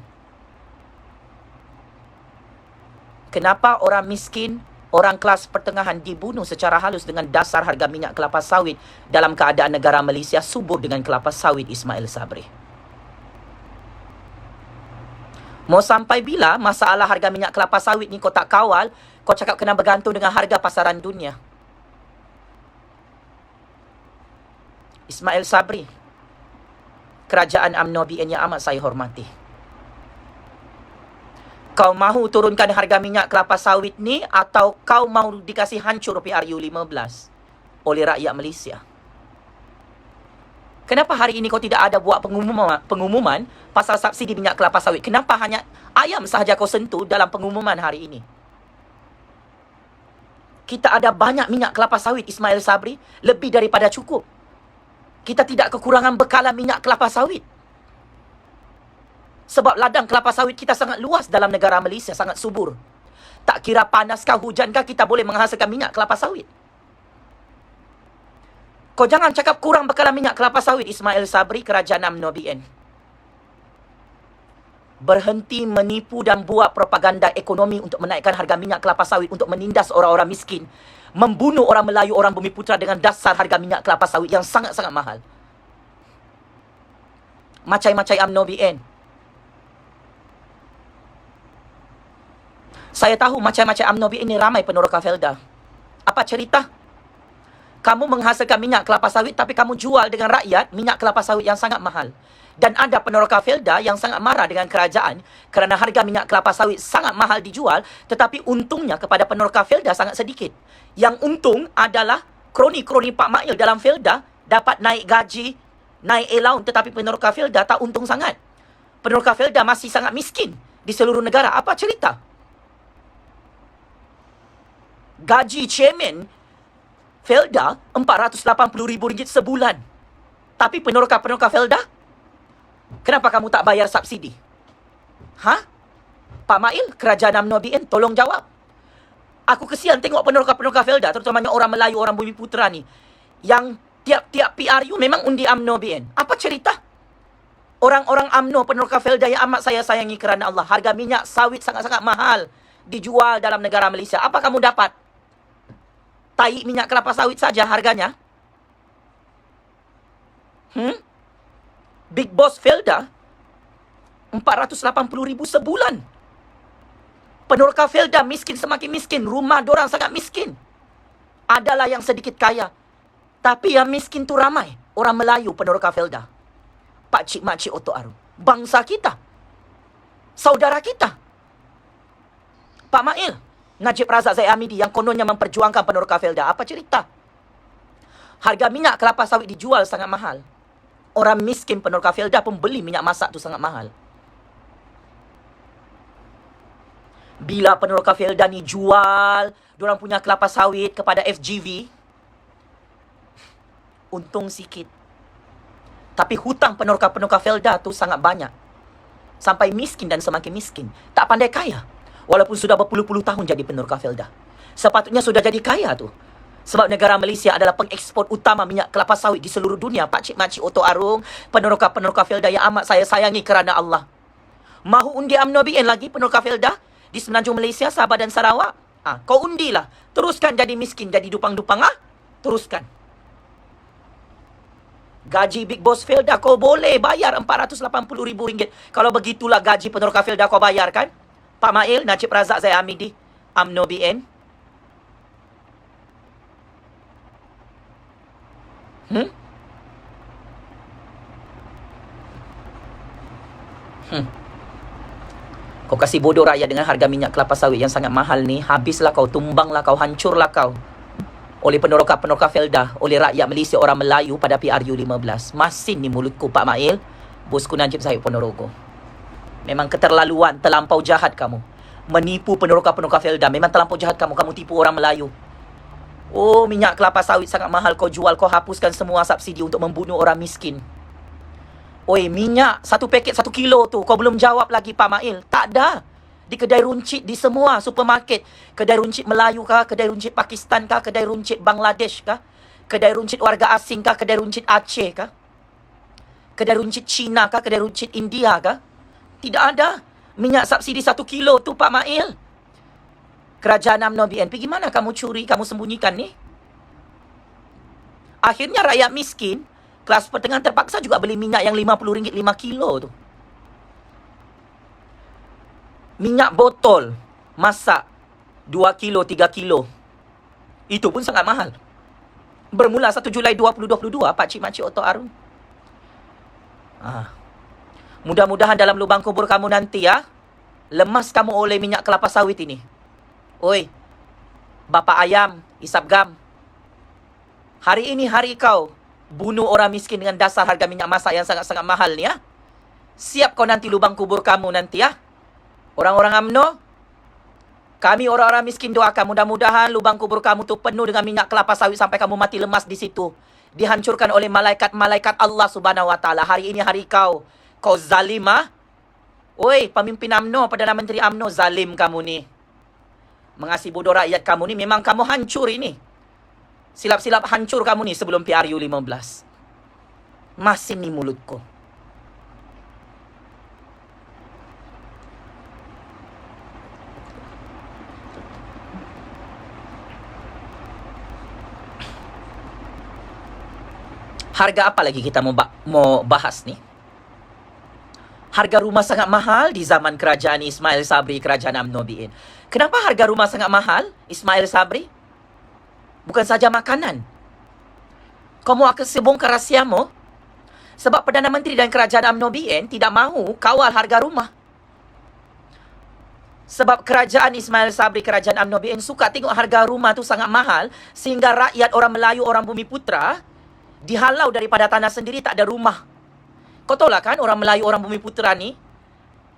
Kenapa orang miskin, orang kelas pertengahan dibunuh secara halus dengan dasar harga minyak kelapa sawit dalam keadaan negara Malaysia subur dengan kelapa sawit Ismail Sabri? Mau sampai bila masalah harga minyak kelapa sawit ni kau tak kawal, kau cakap kena bergantung dengan harga pasaran dunia? Ismail Sabri, kerajaan UMNO BN yang amat saya hormati, kau mahu turunkan harga minyak kelapa sawit ni atau kau mahu dikasih hancur PRU15 oleh rakyat Malaysia? Kenapa hari ini kau tidak ada buat pengumuman pasal subsidi minyak kelapa sawit? Kenapa hanya ayam sahaja kau sentuh dalam pengumuman hari ini? Kita ada banyak minyak kelapa sawit, Ismail Sabri, lebih daripada cukup. Kita tidak kekurangan bekalan minyak kelapa sawit. Sebab ladang kelapa sawit kita sangat luas dalam negara Malaysia, sangat subur. Tak kira panaskah, hujankah, kita boleh menghasilkan minyak kelapa sawit. Kau jangan cakap kurang bekalan minyak kelapa sawit, Ismail Sabri, kerajaan UMNO BN. Berhenti menipu dan buat propaganda ekonomi untuk menaikkan harga minyak kelapa sawit untuk menindas orang-orang miskin, membunuh orang Melayu, orang Bumiputera dengan dasar harga minyak kelapa sawit yang sangat-sangat mahal. Macai-macai UMNO BN. Saya tahu macam-macam UMNO BN ini ramai peneroka Felda. Apa cerita? Kamu menghasilkan minyak kelapa sawit tapi kamu jual dengan rakyat minyak kelapa sawit yang sangat mahal. Dan ada peneroka Felda yang sangat marah dengan kerajaan kerana harga minyak kelapa sawit sangat mahal dijual, tetapi untungnya kepada peneroka Felda sangat sedikit. Yang untung adalah kroni-kroni Pak Mail dalam Felda dapat naik gaji, naik allowance, tetapi peneroka Felda tak untung sangat. Peneroka Felda masih sangat miskin di seluruh negara. Apa cerita? Gaji chairman Felda RM480,000 sebulan. Tapi peneroka Felda, kenapa kamu tak bayar subsidi? Ha? Pak Mail, kerajaan UMNO BN, tolong jawab. Aku kesian tengok peneroka Felda, terutamanya orang Melayu, orang Bumi Putera ni, yang tiap-tiap PRU memang undi UMNO BN. Apa cerita? Orang-orang UMNO peneroka Felda yang amat saya sayangi kerana Allah, harga minyak sawit sangat-sangat mahal dijual dalam negara Malaysia. Apa kamu dapat? Tai minyak kelapa sawit saja harganya. Big Boss Felda RM480,000 sebulan. Peneroka Felda miskin semakin miskin, rumah dorang sangat miskin. Adalah yang sedikit kaya, tapi yang miskin tu ramai. Orang Melayu peneroka Felda, pakcik makcik Otok Arum, bangsa kita, saudara kita. Pak Mail, Najib Razak Zaid Hamidi yang kononnya memperjuangkan peneroka Felda, apa cerita? Harga minyak kelapa sawit dijual sangat mahal. Orang miskin peneroka Felda pun beli minyak masak tu sangat mahal. Bila peneroka Felda ni jual diorang punya kelapa sawit kepada FGV, untung sikit. Tapi hutang peneroka Felda tu sangat banyak. Sampai miskin dan semakin miskin. Tak pandai kaya. Walaupun sudah berpuluh-puluh tahun jadi peneroka Felda. Sepatutnya sudah jadi kaya tu. Sebab negara Malaysia adalah pengekspor utama minyak kelapa sawit di seluruh dunia. Pakcik makcik Otok Arung, peneroka Felda yang amat saya sayangi kerana Allah. Mahu undi UMNO BN lagi peneroka Felda di Semenanjung Malaysia, Sabah dan Sarawak? Kau undilah. Teruskan jadi miskin, jadi dupang-dupang. Teruskan. Gaji Big Boss Felda kau boleh bayar RM480,000. Kalau begitulah gaji peneroka Felda kau bayar kan? Pak Mail, Najib Razak Zaid Hamidi, UMNO BN. Kau kasih bodoh rakyat dengan harga minyak kelapa sawit yang sangat mahal ni. Habislah kau, tumbanglah kau, hancurlah kau. Oleh peneroka Felda, oleh rakyat Malaysia, orang Melayu pada PRU 15. Masin ni mulutku Pak Mail, bosku Najib Zahid Ponorogo. Memang keterlaluan, terlampau jahat kamu. Menipu peneroka Felda, memang terlampau jahat kamu. Kamu tipu orang Melayu. Oh, minyak kelapa sawit sangat mahal kau jual, kau hapuskan semua subsidi untuk membunuh orang miskin. Oi, minyak 1 paket 1 kilo tu kau belum jawab lagi Pak Mail. Tak ada. Di kedai runcit, di semua supermarket. Kedai runcit Melayu kah? Kedai runcit Pakistan kah? Kedai runcit Bangladesh kah? Kedai runcit warga asing kah? Kedai runcit Aceh kah? Kedai runcit Cina kah? Kedai runcit India kah? Tidak ada. Minyak subsidi 1 kilo tu Pak Mail. Kerajaan UMNO BN, pergi mana kamu curi, kamu sembunyikan ni? Akhirnya rakyat miskin, kelas pertengahan terpaksa juga beli minyak yang RM50 5 kilo tu. Minyak botol masak 2 kilo, 3 kilo. Itu pun sangat mahal. Bermula 1 Julai 2022, pakcik makcik Otok Arum. Mudah-mudahan dalam lubang kubur kamu nanti lemas kamu oleh minyak kelapa sawit ini. Oi, Bapak Ayam, Isap Gam. Hari ini hari kau bunuh orang miskin dengan dasar harga minyak masak yang sangat-sangat mahal ni Siap kau nanti lubang kubur kamu nanti Orang-orang UMNO, kami orang-orang miskin doakan mudah-mudahan lubang kubur kamu tu penuh dengan minyak kelapa sawit sampai kamu mati lemas di situ. Dihancurkan oleh malaikat-malaikat Allah Subhanahu Wa Taala. Hari ini hari kau zalim Oi, pemimpin UMNO, Perdana Menteri UMNO, zalim kamu ni. Mengasihi bodoh rakyat kamu ni, memang kamu hancur ini. Silap-silap hancur kamu ni sebelum PRU 15. Masin ni mulutku. Harga apa lagi kita mau bahas ni? Harga rumah sangat mahal di zaman kerajaan Ismail Sabri, kerajaan UMNO BN. Kenapa harga rumah sangat mahal, Ismail Sabri? Bukan saja makanan. Kamu akan sebongkar rahsiamu. Sebab Perdana Menteri dan Kerajaan UMNO BN tidak mahu kawal harga rumah. Sebab kerajaan Ismail Sabri, Kerajaan UMNO BN suka tengok harga rumah tu sangat mahal, sehingga rakyat orang Melayu, orang Bumiputra dihalau daripada tanah sendiri, tak ada rumah. Kau tahu lah kan, orang Melayu, orang Bumiputra ni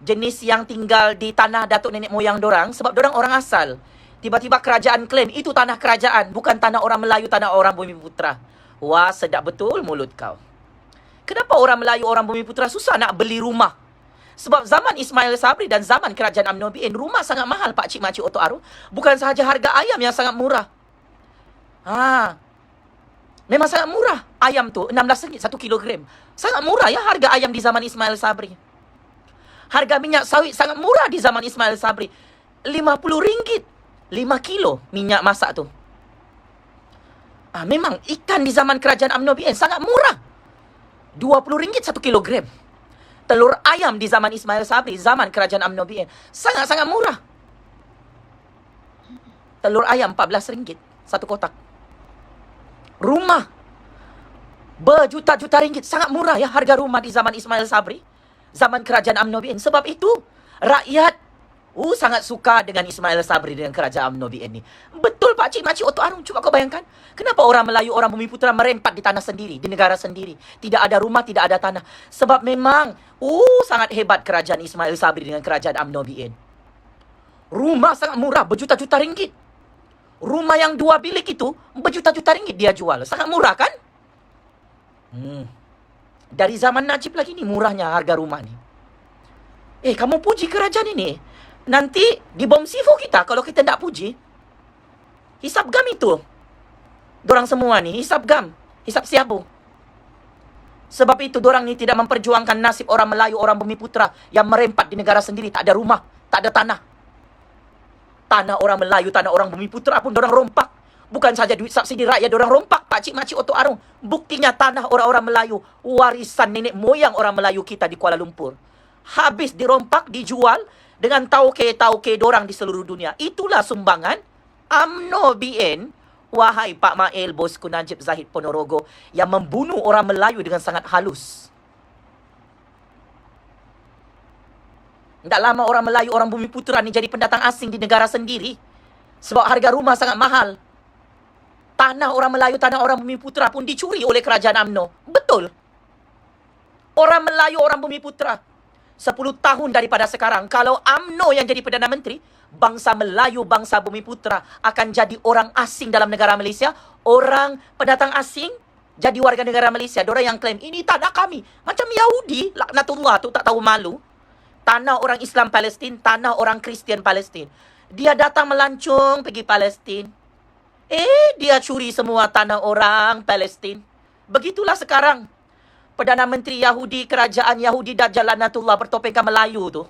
jenis yang tinggal di tanah datuk nenek moyang dorang, sebab dorang orang asal. Tiba-tiba kerajaan klaim itu tanah kerajaan, bukan tanah orang Melayu, tanah orang Bumiputra. Wah, sedap betul mulut kau. Kenapa orang Melayu, orang Bumiputra susah nak beli rumah? Sebab zaman Ismail Sabri dan zaman Kerajaan UMNO BN, rumah sangat mahal, Pak Cik Makcik Otok Aru. Bukan sahaja harga ayam yang sangat murah. Memang sangat murah. Ayam tu RM16 1 kilogram. Sangat murah ya harga ayam di zaman Ismail Sabri. Harga minyak sawit sangat murah di zaman Ismail Sabri. RM50 5 kilo minyak masak tu. Memang ikan di zaman Kerajaan UMNO BN sangat murah. RM20 1 kilogram. Telur ayam di zaman Ismail Sabri, zaman Kerajaan UMNO BN, sangat-sangat murah. Telur ayam RM14 satu kotak. Rumah berjuta-juta ringgit, sangat murah ya harga rumah di zaman Ismail Sabri, zaman Kerajaan UMNO BN. Sebab itu rakyat sangat suka dengan Ismail Sabri dengan Kerajaan UMNO BN ni. Betul Pak Cik Makcik Otok Aru. Cuba kau bayangkan, kenapa orang Melayu, orang Bumiputra merempat di tanah sendiri, di negara sendiri. Tidak ada rumah, tidak ada tanah. Sebab memang sangat hebat Kerajaan Ismail Sabri dengan Kerajaan UMNO BN. Rumah sangat murah, berjuta-juta ringgit. Rumah yang 2 bilik itu berjuta-juta ringgit dia jual. Sangat murah kan? Dari zaman Najib lagi ni murahnya harga rumah ni. Kamu puji kerajaan ini. Nanti dibom sifu kita kalau kita tak puji. Hisap gam itu. Dorang semua ni hisap gam, hisap siabu. Sebab itu dorang ni tidak memperjuangkan nasib orang Melayu, orang Bumiputra yang merempat di negara sendiri, tak ada rumah, tak ada tanah. Tanah orang Melayu, tanah orang Bumiputra pun dorang rompak. Bukan saja duit subsidi rakyat dorang rompak, Pak Cik Makcik Otok Aru. Buktinya tanah orang-orang Melayu, warisan nenek moyang orang Melayu kita di Kuala Lumpur, habis dirompak, dijual dengan tauke-tauke dorang di seluruh dunia. Itulah sumbangan UMNO BN. Wahai Pak Mail, bosku Najib Zahid Ponorogo, yang membunuh orang Melayu dengan sangat halus. Tak lama orang Melayu, orang Bumiputra ni jadi pendatang asing di negara sendiri. Sebab harga rumah sangat mahal. Tanah orang Melayu, tanah orang Bumiputra pun dicuri oleh kerajaan UMNO. Betul. Orang Melayu, orang Bumiputra. 10 tahun daripada sekarang, kalau UMNO yang jadi Perdana Menteri, bangsa Melayu, bangsa Bumiputra akan jadi orang asing dalam negara Malaysia. Orang pendatang asing jadi warga negara Malaysia. Diorang yang klaim, ini tanah kami. Macam Yahudi, laknatullah tu, tak tahu malu. Tanah orang Islam Palestin, tanah orang Kristian Palestin. Dia datang melancung pergi Palestin. Dia curi semua tanah orang Palestin. Begitulah sekarang. Perdana Menteri Yahudi, kerajaan Yahudi Dajjal Laknatullah bertopengkan Melayu tu.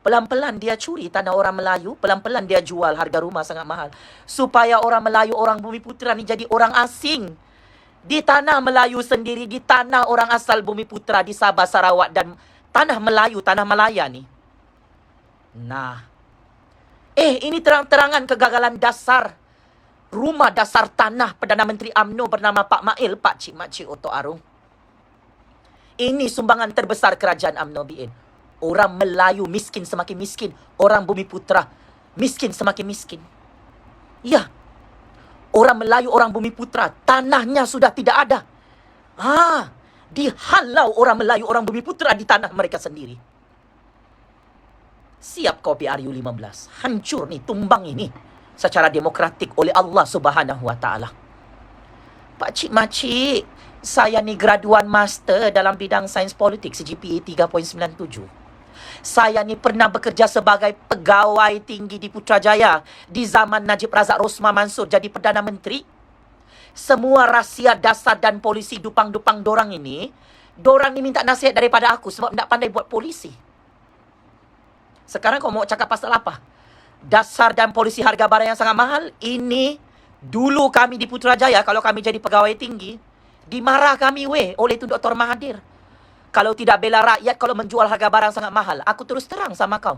Pelan-pelan dia curi tanah orang Melayu, pelan-pelan dia jual harga rumah sangat mahal. Supaya orang Melayu, orang Bumiputra ni jadi orang asing. Di tanah Melayu sendiri, di tanah orang asal Bumiputra, di Sabah, Sarawak dan tanah Melayu, tanah Malaya ni. Ini terang-terangan kegagalan dasar rumah, dasar tanah Perdana Menteri UMNO bernama Pak Mail, Pak Cik Makcik Otok Aru. Ini sumbangan terbesar kerajaan UMNO BN. Orang Melayu miskin semakin miskin. Orang Bumiputra miskin semakin miskin. Ya. Orang Melayu, orang Bumiputra, tanahnya sudah tidak ada. Dihalau orang Melayu, orang Bumiputra di tanah mereka sendiri. Siap kau PRU 15. Hancur nih, tumbang ini secara demokratik oleh Allah Subhanahu Wa Taala. Pak Cik Makcik, saya ni graduan master dalam bidang sains politik, GPA 3.97. Saya ni pernah bekerja sebagai pegawai tinggi di Putrajaya di zaman Najib Razak Rosman Mansur jadi Perdana Menteri. Semua rahsia dasar dan polisi dupang-dupang dorang ini minta nasihat daripada aku sebab tak pandai buat polisi. Sekarang kau mau cakap pasal apa? Dasar dan polisi harga barang yang sangat mahal. Ini dulu kami di Putrajaya, kalau kami jadi pegawai tinggi, dimarah kami oleh tu Dr. Mahathir. Kalau tidak bela rakyat, kalau menjual harga barang sangat mahal. Aku terus terang sama kau.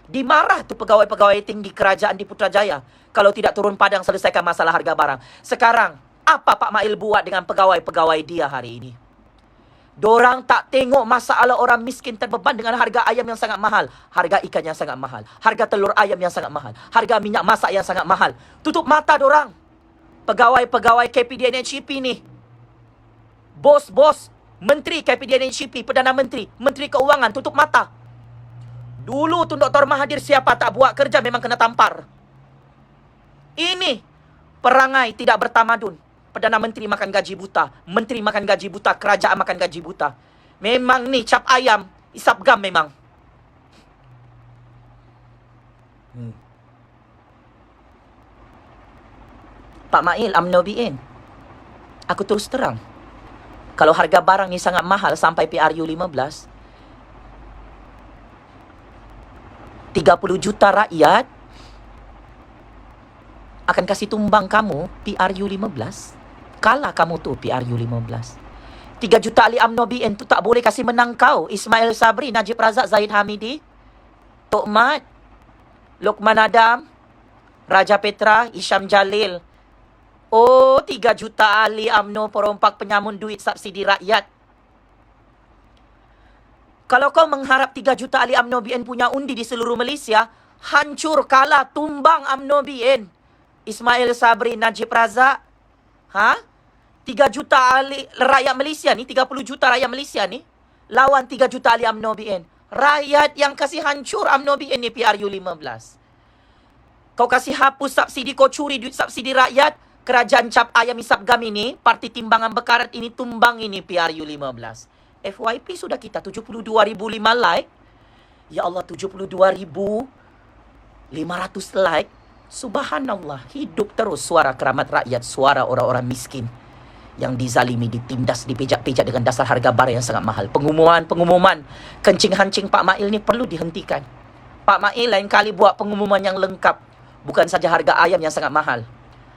Dimarah tu pegawai-pegawai tinggi kerajaan di Putrajaya kalau tidak turun padang selesaikan masalah harga barang. Sekarang, apa Pak Mail buat dengan pegawai-pegawai dia hari ini? Dorang tak tengok masalah orang miskin terbeban dengan harga ayam yang sangat mahal, harga ikan yang sangat mahal, harga telur ayam yang sangat mahal, harga minyak masak yang sangat mahal. Tutup mata dorang. Pegawai-pegawai KPDN HCP ni. Bos-bos, Menteri KPDN HCP, Perdana Menteri, Menteri Keuangan, tutup mata. Dulu Tun Dr. Mahathir siapa tak buat kerja memang kena tampar. Ini perangai tidak bertamadun. Perdana Menteri makan gaji buta, Menteri makan gaji buta, kerajaan makan gaji buta. Memang ni cap ayam, isap gam memang. Pak Mail, UMNO BN. Aku terus terang. Kalau harga barang ni sangat mahal sampai PRU 15, 30 juta rakyat akan kasih tumbang kamu PRU 15. Kalah kamu tu PRU 15. 3 juta ahli UMNO BN tu tak boleh kasih menang kau. Ismail Sabri, Najib Razak, Zahid Hamidi, Tok Mat, Lokman Adam, Raja Petra, Isham Jalil. Oh, 3 juta ahli UMNO perompak penyamun duit subsidi rakyat. Kalau kau mengharap 3 juta ahli UMNO BN punya undi di seluruh Malaysia, hancur, kalah, tumbang UMNO BN. Ismail Sabri, Najib Razak, 3 juta ahli rakyat Malaysia ni, 30 juta rakyat Malaysia ni, lawan 3 juta ahli UMNO BN. Rakyat yang kasih hancur UMNO BN ni PRU 15. Kau kasih hapus subsidi, kau curi duit subsidi rakyat, kerajaan cap ayam isap gam ini, parti timbangan berkarat ini, tumbang ini PRU 15. FYP sudah kita 72,005 like. Ya Allah, 72,500 like. Subhanallah, hidup terus suara keramat rakyat, suara orang-orang miskin yang dizalimi, ditindas, dipijak-pijak dengan dasar harga barang yang sangat mahal. Pengumuman, kencing-hancing Pak Mail ni perlu dihentikan. Pak Mail lain kali buat pengumuman yang lengkap. Bukan saja harga ayam yang sangat mahal,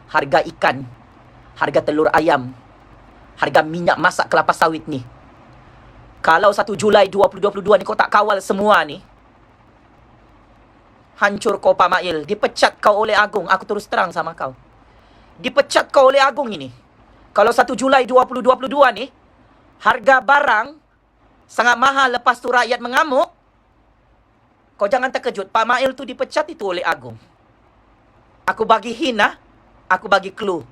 harga ikan, harga telur ayam, harga minyak masak kelapa sawit ni. Kalau 1 Julai 2022 ni kau tak kawal semua ni, hancur kau Pak Mail. Dipecat kau oleh Agung. Aku terus terang sama kau. Dipecat kau oleh Agung ini. Kalau 1 Julai 2022 ni, harga barang sangat mahal, lepas tu rakyat mengamuk, kau jangan terkejut. Pak Mail tu dipecat itu oleh Agung. Aku bagi hint aku bagi clue.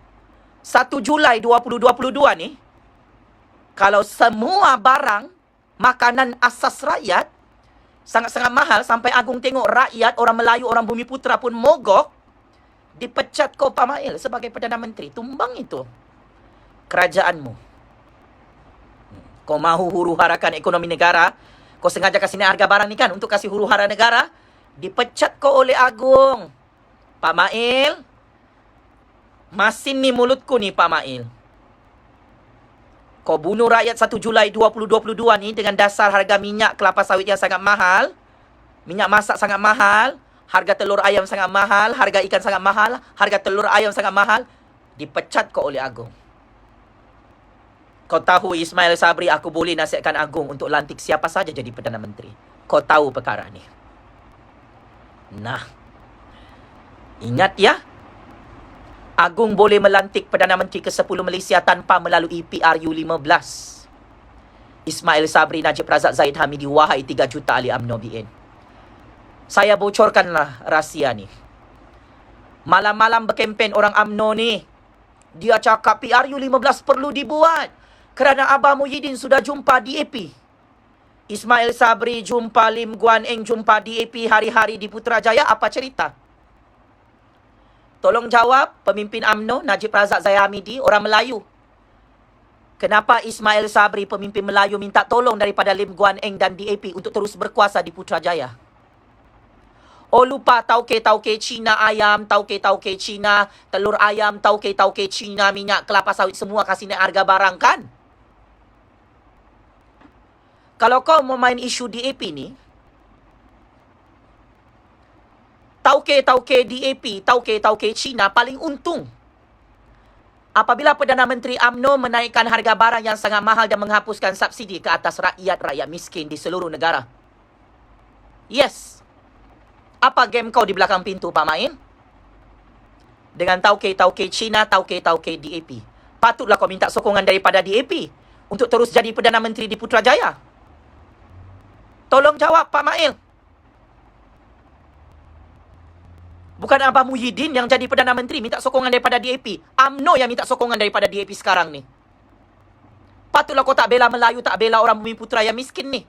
1 Julai 2022 ni, kalau semua barang makanan asas rakyat sangat-sangat mahal sampai Agung tengok rakyat, orang Melayu, orang Bumi Putra pun mogok, dipecat kau Pak Mail sebagai Perdana Menteri. Tumbang itu kerajaanmu. Kau mahu huru-harakan ekonomi negara, kau sengaja kasih naik harga barang ni kan untuk kasih huru-hara negara, dipecat kau oleh Agung. Pak Mail, masin ni mulutku ni Pak Mail. Kau bunuh rakyat 1 Julai 2022 ni dengan dasar harga minyak kelapa sawit yang sangat mahal, minyak masak sangat mahal, harga telur ayam sangat mahal, harga ikan sangat mahal, harga telur ayam sangat mahal, dipecat kau oleh Agung. Kau tahu Ismail Sabri, aku boleh nasihatkan Agung untuk lantik siapa saja jadi Perdana Menteri. Kau tahu perkara ni. Nah, ingat ya, Agung boleh melantik Perdana Menteri ke-10 Malaysia tanpa melalui PRU 15. Ismail Sabri, Najib Razak, Zahid Hamidi, wahai 3 juta ahli UMNO BN. Saya bocorkanlah rahsia ni. Malam-malam berkempen orang UMNO ni, dia cakap PRU 15 perlu dibuat kerana Abah Muhyiddin sudah jumpa DAP. Ismail Sabri jumpa Lim Guan Eng, jumpa DAP hari-hari di Putrajaya. Apa cerita? Tolong jawab pemimpin UMNO, Najib Razak, Zahid Hamidi, orang Melayu. Kenapa Ismail Sabri, pemimpin Melayu, minta tolong daripada Lim Guan Eng dan DAP untuk terus berkuasa di Putrajaya? Oh, lupa tauke-tauke Cina ayam, tauke-tauke Cina telur ayam, tauke-tauke Cina minyak kelapa sawit, semua kasih naik harga barang kan? Kalau kau mau main isu DAP ni, tauke-tauke DAP, tauke-tauke Cina paling untung apabila Perdana Menteri UMNO menaikkan harga barang yang sangat mahal dan menghapuskan subsidi ke atas rakyat miskin di seluruh negara. Yes. Apa game kau di belakang pintu, Pak Mail? Dengan tauke-tauke Cina, tauke-tauke DAP. Patutlah kau minta sokongan daripada DAP untuk terus jadi Perdana Menteri di Putrajaya. Tolong jawab, Pak Mail. Bukan Abah Muhyiddin yang jadi Perdana Menteri minta sokongan daripada DAP. UMNO yang minta sokongan daripada DAP sekarang ni. Patutlah kau tak bela Melayu, tak bela orang Bumi Putra yang miskin ni.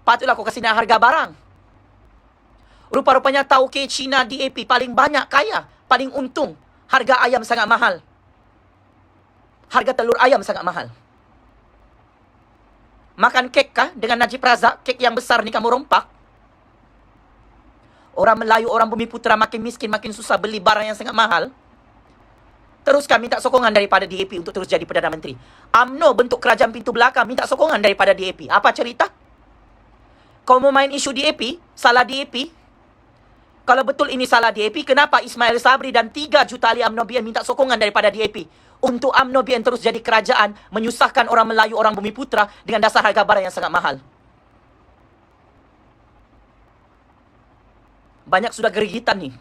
Patutlah kau kasih naik harga barang. Rupa-rupanya tauke Cina DAP paling banyak kaya, paling untung. Harga ayam sangat mahal. Harga telur ayam sangat mahal. Makan kek kah dengan Najib Razak? Kek yang besar ni kamu rompak? Orang Melayu, orang Bumi Putra makin miskin, makin susah beli barang yang sangat mahal. Teruskan minta sokongan daripada DAP untuk terus jadi Perdana Menteri. UMNO bentuk kerajaan pintu belakang minta sokongan daripada DAP. Apa cerita? Kau mau main isu DAP? Salah DAP? Kalau betul ini salah DAP, kenapa Ismail Sabri dan 3 juta ahli UMNO BN minta sokongan daripada DAP? Untuk UMNO BN terus jadi kerajaan, menyusahkan orang Melayu, orang Bumi Putra dengan dasar harga barang yang sangat mahal. Banyak sudah gerigitan ni.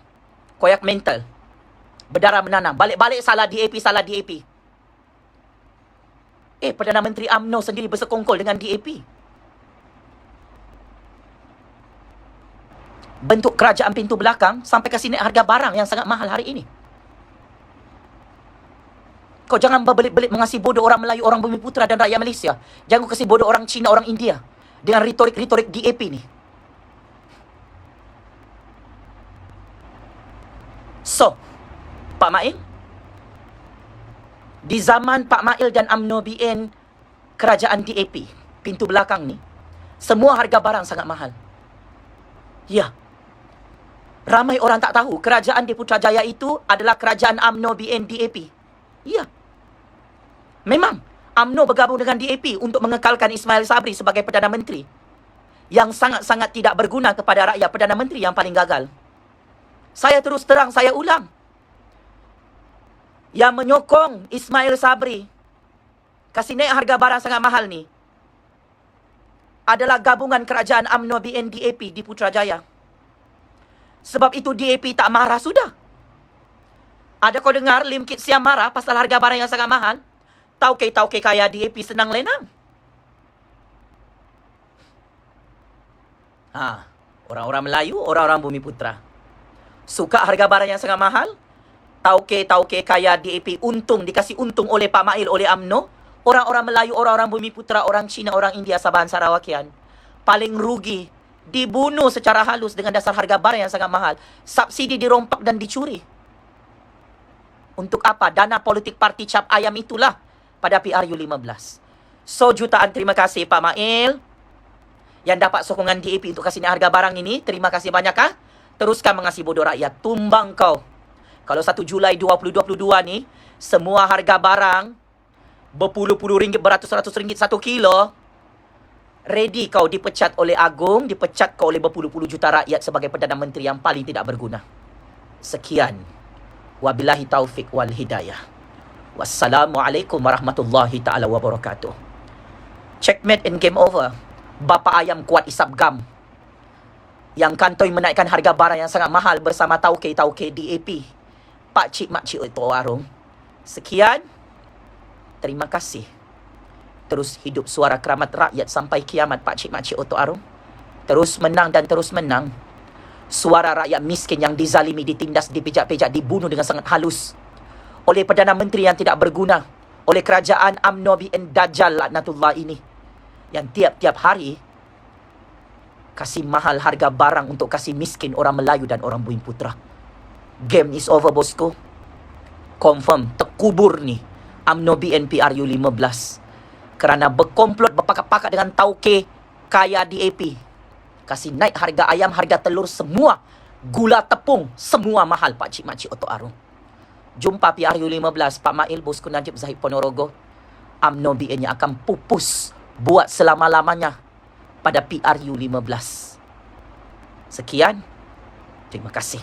Koyak mental. Berdarah menanam. Balik-balik salah DAP, salah DAP. Perdana Menteri UMNO sendiri bersekongkol dengan DAP. Bentuk kerajaan pintu belakang sampai kasi naik harga barang yang sangat mahal hari ini. Kau jangan berbelit-belit mengasihi bodoh orang Melayu, orang Bumi Putra dan rakyat Malaysia. Jangan kau kasih bodoh orang Cina, orang India. Dengan retorik-retorik DAP ni. So, Pak Mail, di zaman Pak Mail dan UMNO BN, kerajaan DAP, pintu belakang ni, semua harga barang sangat mahal. Ya. Ramai orang tak tahu, kerajaan di Putrajaya itu adalah kerajaan UMNO BN DAP. Ya. Memang, UMNO bergabung dengan DAP untuk mengekalkan Ismail Sabri sebagai Perdana Menteri. Yang sangat-sangat tidak berguna kepada rakyat, Perdana Menteri yang paling gagal. Saya terus terang, saya ulang. Yang menyokong Ismail Sabri kasih naik harga barang sangat mahal ni adalah gabungan kerajaan UMNO BN DAP di Putrajaya. Sebab itu DAP tak marah sudah. Ada kau dengar Lim Kit Siam marah pasal harga barang yang sangat mahal? Tauke-tauke kaya DAP senang lenang. Orang-orang Melayu, orang-orang Bumi Putra suka harga barang yang sangat mahal. Tauke-tauke kaya DAP untung, dikasih untung oleh Pak Mail, oleh UMNO. Orang-orang Melayu, orang-orang Bumi Putra, orang Cina, orang India, Sabahan Sarawakian paling rugi, dibunuh secara halus dengan dasar harga barang yang sangat mahal. Subsidi dirompak dan dicuri. Untuk apa? Dana politik parti cap ayam itulah pada PRU 15. So, jutaan terima kasih Pak Mail yang dapat sokongan DAP untuk kasih naik harga barang ini. Terima kasih banyak kah? Teruskan mengasihi bodoh rakyat. Tumbang kau. Kalau 1 Julai 2022 ni, semua harga barang berpuluh-puluh ringgit, beratus-ratus ringgit 1 kilo, ready kau dipecat oleh Agong, dipecat kau oleh berpuluh-puluh juta rakyat sebagai Perdana Menteri yang paling tidak berguna. Sekian. Wabillahi taufik wal hidayah. Wassalamualaikum warahmatullahi ta'ala wabarakatuh. Checkmate and game over. Bapa ayam kuat isap gam. Yang kantoi menaikkan harga barang yang sangat mahal bersama tauke-tauke DAP. Pakcik makcik itu warung. Sekian. Terima kasih. Terus hidup suara keramat rakyat sampai kiamat Pakcik makcik Oto Arung. Terus menang dan terus menang. Suara rakyat miskin yang dizalimi, ditindas, dipijak-pijak, dibunuh dengan sangat halus oleh Perdana Menteri yang tidak berguna, oleh kerajaan UMNO BN Dajjal laknatullah ini, yang tiap-tiap hari kasih mahal harga barang untuk kasih miskin orang Melayu dan orang Bumi Putra. Game is over, bosku. Confirm, terkubur ni UMNO BN PRU 15 kerana berkomplot, berpakat-pakat dengan tauke kaya DAP. Kasih naik harga ayam, harga telur semua. Gula tepung, semua mahal Pakcik makcik Oto Arung. Jumpa PRU 15, Pak Mail, bosku Najib Zahid Ponorogo. UMNO BN yang akan pupus buat selama-lamanya pada PRU 15. Sekian. Terima kasih.